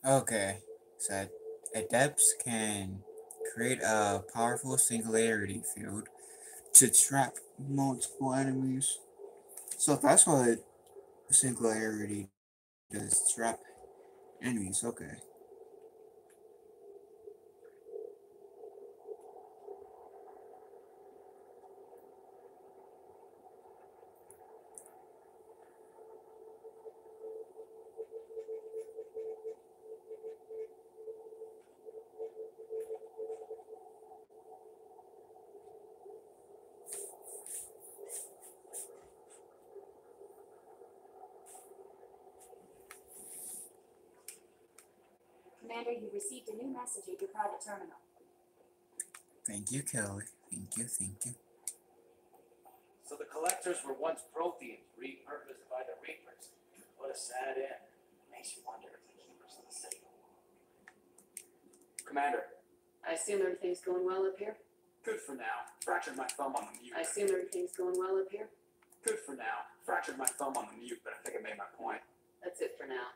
Okay, so adepts can create a powerful singularity field to trap multiple enemies. So that's what singularity does, trap enemies. Okay. Commander, you received a new message at your private terminal. Thank you, Kelly. Thank you, thank you. So the collectors were once Protheans, repurposed by the Reapers. What a sad end. Makes you wonder if the keepers of the city. Commander, I assume everything's going well up here? Good for now. Fractured my thumb on the mute. I assume everything's going well up here? Good for now. Fractured my thumb on the mute, but I think I made my point. That's it for now.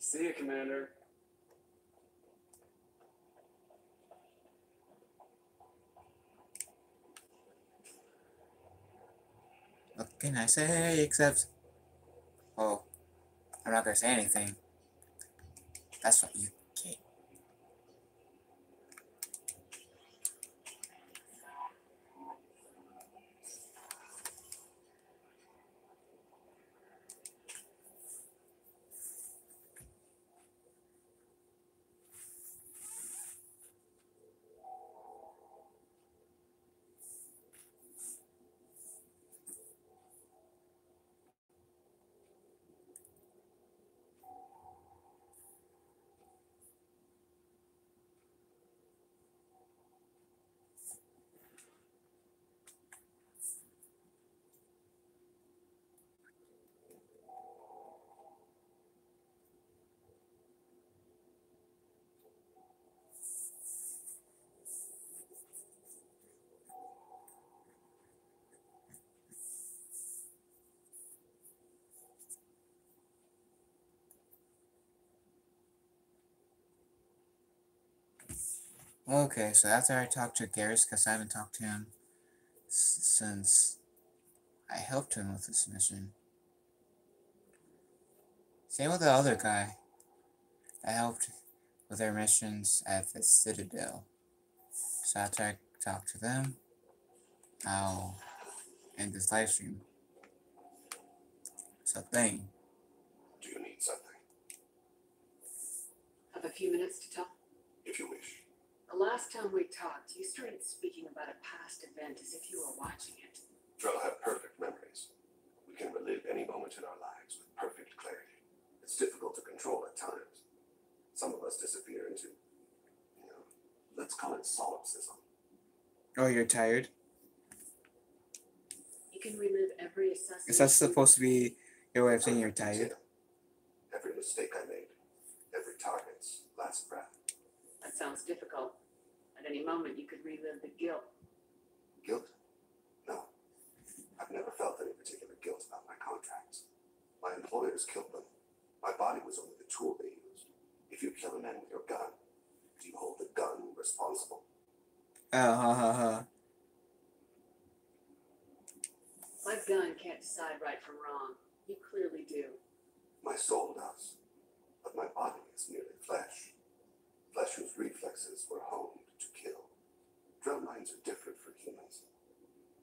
See you, Commander. What can I say except, oh, I'm not gonna say anything. That's what you get. Okay, so after I talked to Garrus, because I haven't talked to him since I helped him with this mission. Same with the other guy. I helped with their missions at the Citadel. So after I talk to them, I'll end this live stream. So thing. Do you need something? Have a few minutes to talk? If you wish. The last time we talked, you started speaking about a past event as if you were watching it. Drell have perfect memories. We can relive any moment in our lives with perfect clarity. It's difficult to control at times. Some of us disappear into, let's call it solipsism. Oh, you're tired? You can relive every assessment. Is that supposed to be your way of saying you're tired? Every mistake I made, every target's last breath. That sounds difficult. At any moment, you could relive the guilt. Guilt? No. I've never felt any particular guilt about my contracts. My employers killed them. My body was only the tool they used. If you kill a man with your gun, do you hold the gun responsible? Ha. My gun can't decide right from wrong. You clearly do. My soul does. But my body is merely flesh. Flesh whose reflexes were honed to kill. Drill minds are different for humans.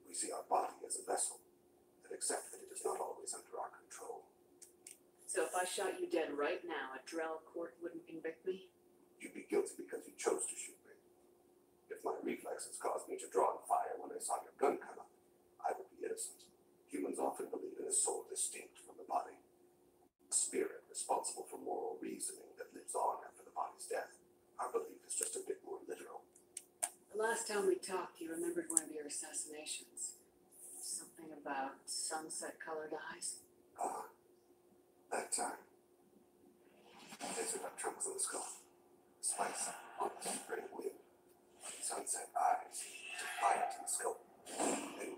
We see our body as a vessel and accept that it is not always under our control. So if I shot you dead right now, a Drell court wouldn't convict me? You'd be guilty because you chose to shoot me. If my reflexes caused me to draw and fire when I saw your gun come up, I would be innocent. Humans often believe in a soul distinct from the body. A spirit responsible for moral reasoning that lives on after the body's death. Our belief is just a bit more literal. The last time we talked, you remembered one of your assassinations. Something about sunset-colored eyes? That time. Desert got trembles in the skull. Spice on the spring wind. Sunset eyes. Defiant in the scope. A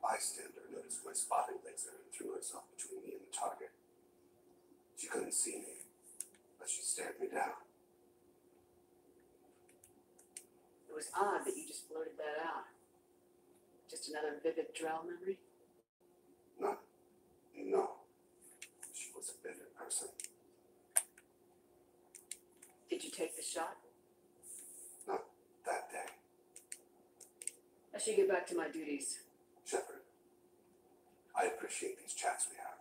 bystander noticed my spotting laser and threw herself between me and the target. She couldn't see me, but she stared me down. was odd that you just blurted that out. Just another vivid Drell memory? No. She was a vivid person. Did you take the shot? Not that day. I should get back to my duties. Shepard, I appreciate these chats we have.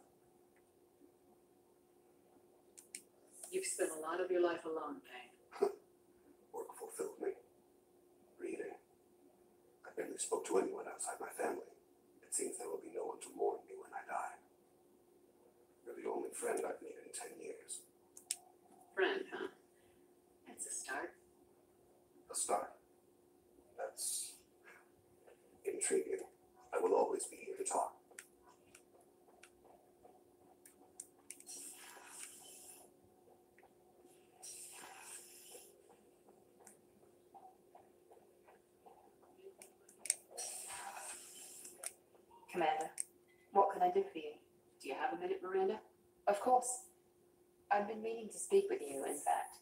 You've spent a lot of your life alone, Payne. Work fulfilled me. Reading. I barely spoke to anyone outside my family. It seems there will be no one to mourn me when I die. You're the only friend I've made in 10 years. Friend, huh? That's a start. A start. That's intriguing. I will always be here to talk. Commander, what can I do for you? Do you have a minute, Miranda? Of course. I've been meaning to speak with you, in fact.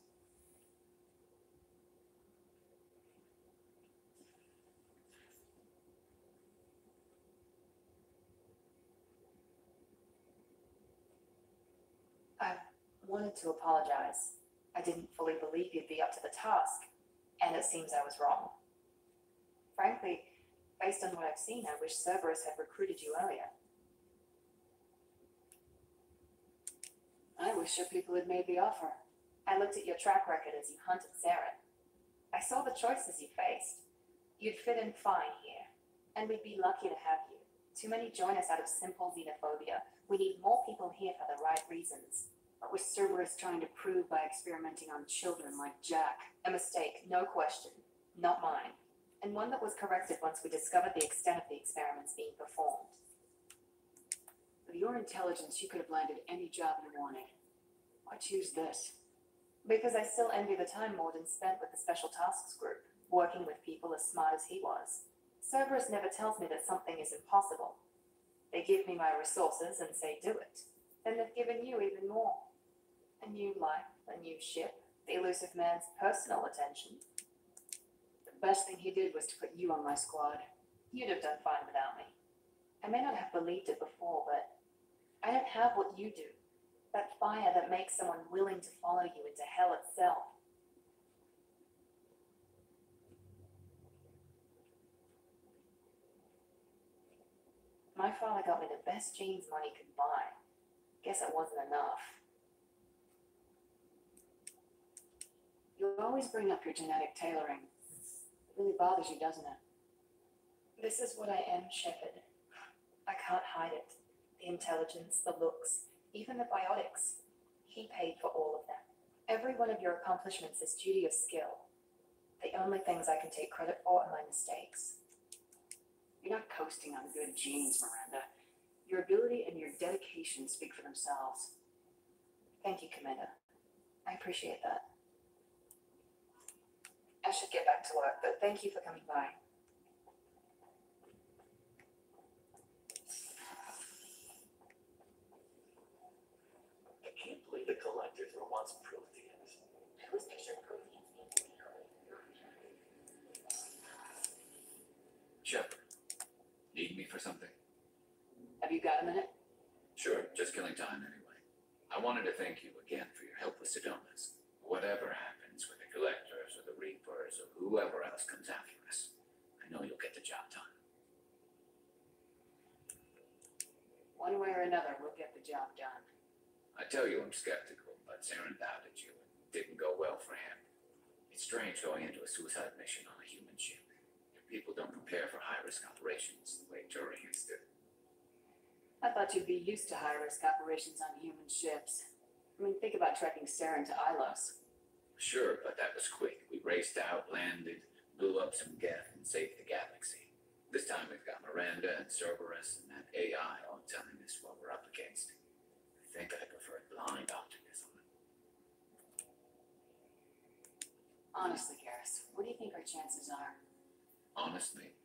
I wanted to apologize. I didn't fully believe you'd be up to the task, and it seems I was wrong. Frankly, based on what I've seen, I wish Cerberus had recruited you earlier. I wish your people had made the offer. I looked at your track record as you hunted Saren. I saw the choices you faced. You'd fit in fine here, and we'd be lucky to have you. Too many join us out of simple xenophobia. We need more people here for the right reasons. What was Cerberus trying to prove by experimenting on children like Jack? A mistake, no question. Not mine. And one that was corrected once we discovered the extent of the experiments being performed. With your intelligence, you could have landed any job you wanted. Why choose this? Because I still envy the time Morden spent with the Special Tasks Group, working with people as smart as he was. Cerberus never tells me that something is impossible. They give me my resources and say do it. Then they've given you even more. A new life, a new ship, the elusive man's personal attention. The best thing he did was to put you on my squad. You'd have done fine without me. I may not have believed it before, but I don't have what you do. That fire that makes someone willing to follow you into hell itself. My father got me the best genes money could buy. Guess it wasn't enough. You always bring up your genetic tailoring. It really bothers you, doesn't it? This is what I am, Shepard. I can't hide it. The intelligence, the looks, even the biotics. He paid for all of them. Every one of your accomplishments is duty of skill. The only things I can take credit for are my mistakes. You're not coasting on good genes, Miranda. Your ability and your dedication speak for themselves. Thank you, Commander. I appreciate that. I should get back to work, but thank you for coming by. I can't believe the collectors were once Protheans. I always pictured Protheans being Shepard, need me for something? Have you got a minute? Sure, just killing time anyway. I wanted to thank you again for your help with Sedomas. Whatever happens with the collectors or the reapers or whoever else comes after us, I know you'll get the job done. One way or another, we'll get the job done. I tell you I'm skeptical, but Saren doubted you and didn't go well for him. It's strange going into a suicide mission on a human ship. If people don't prepare for high-risk operations the way Turians do. I thought you'd be used to high-risk operations on human ships. I mean, think about tracking Saren to Ilos. Sure, but that was quick. We raced out, landed, blew up some geth, and saved the galaxy. This time we've got Miranda and Cerberus and that AI all telling us what we're up against. I think I prefer blind optimism. Honestly, Garrus, what do you think our chances are? Honestly,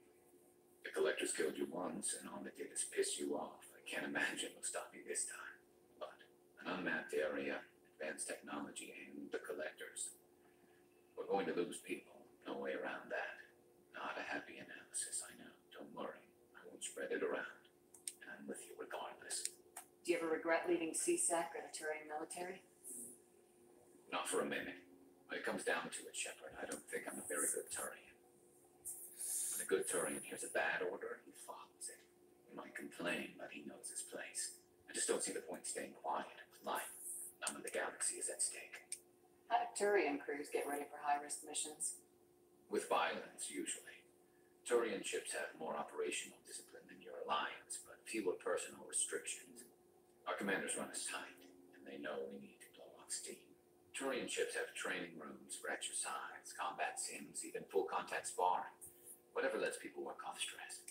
the collectors killed you once and all they did is piss you off. I can't imagine they'll stop you this time. But an unmapped area, advanced technology, and the collectors. We're going to lose people. No way around that. diagnosis, I know. Don't worry. I won't spread it around. I'm with you regardless. Do you ever regret leaving CSAC or the Turian military? Not for a minute. When it comes down to it, Shepard, I don't think I'm a very good Turian. When a good Turian hears a bad order, he follows it. He might complain, but he knows his place. I just don't see the point in staying quiet. Life, none of the galaxy is at stake. How do Turian crews get ready for high-risk missions? With violence, usually. Turian ships have more operational discipline than your alliance, but fewer personal restrictions. Our commanders run us tight, and they know we need to blow off steam. Turian ships have training rooms for exercise, combat sims, even full-contact sparring. Whatever lets people work off stress.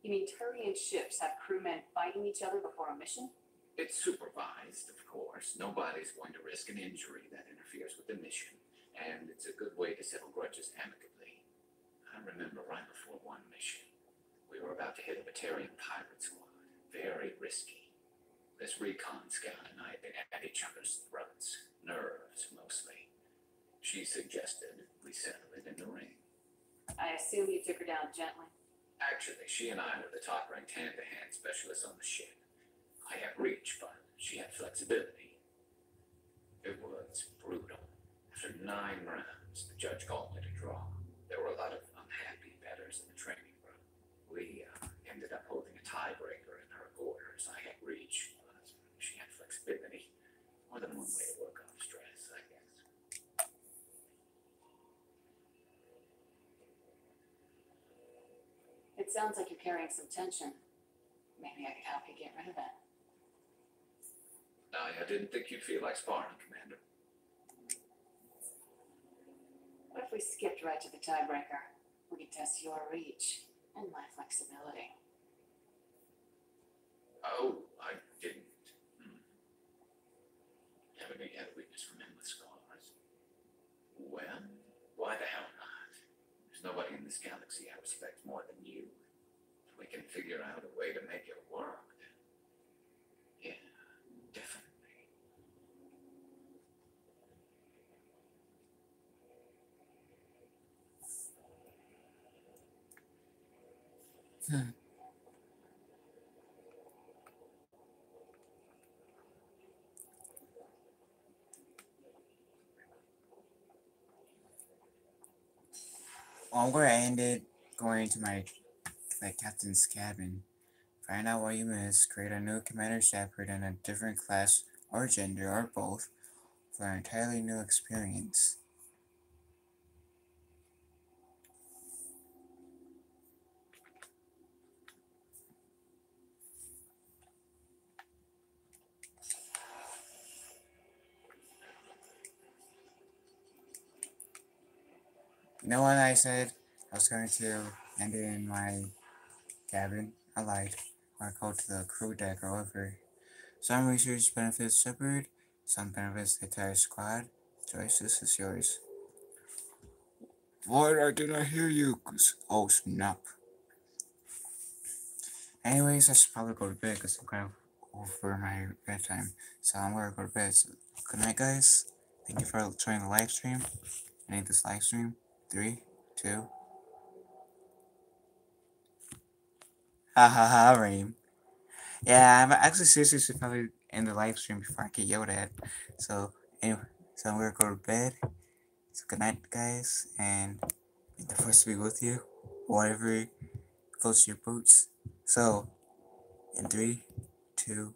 You mean Turian ships have crewmen fighting each other before a mission? It's supervised, of course. Nobody's going to risk an injury that interferes with the mission, and it's a good way to settle grudges amicably. I remember right before one mission, we were about to hit a Batarian pirate squad. Very risky. This recon scout and I had been at each other's throats. Nerves, mostly. She suggested we settle it in the ring. I assume you took her down gently. Actually, she and I were the top-ranked hand-to-hand specialists on the ship. I had reach, but she had flexibility. It was brutal. After 9 rounds, the judge called it a draw. There were a lot of unhappy bettors in the training room. We ended up holding a tiebreaker in her quarters. I had reach, but she had flexibility. More than one way to work off stress, I guess. It sounds like you're carrying some tension. Maybe I could help you get rid of it. I didn't think you'd feel like sparring, Commander. What if we skipped right to the tiebreaker? We could test your reach and my flexibility. Oh, I didn't. Haven't you had a weakness for men with scars? Well, why the hell not? There's nobody in this galaxy I respect more than you. If we can figure out a way to make it work, then yeah, definitely. Well, I'm going to end it going to my captain's cabin. Find out what you missed, create a new Commander Shepard in a different class or gender or both for an entirely new experience. You know what I said? I was going to end it in my cabin. I lied. Or go to the crew deck or whatever. Some research benefits Shepard, some benefits the entire squad. Choices is yours. What? I did not hear you. Oh, snap. Anyways, I should probably go to bed because I'm kind of over my bedtime. So I'm going to go to bed. So, good night, guys. Thank you for joining the live stream. I need this live stream. 3, 2. Ha ha ha, Rain. Yeah, I'm actually seriously should probably end the live stream before I get yelled at. So, anyway, so I'm gonna go to bed. So, good night, guys, and may the force be with you, whatever floats your boots. So, in 3, 2,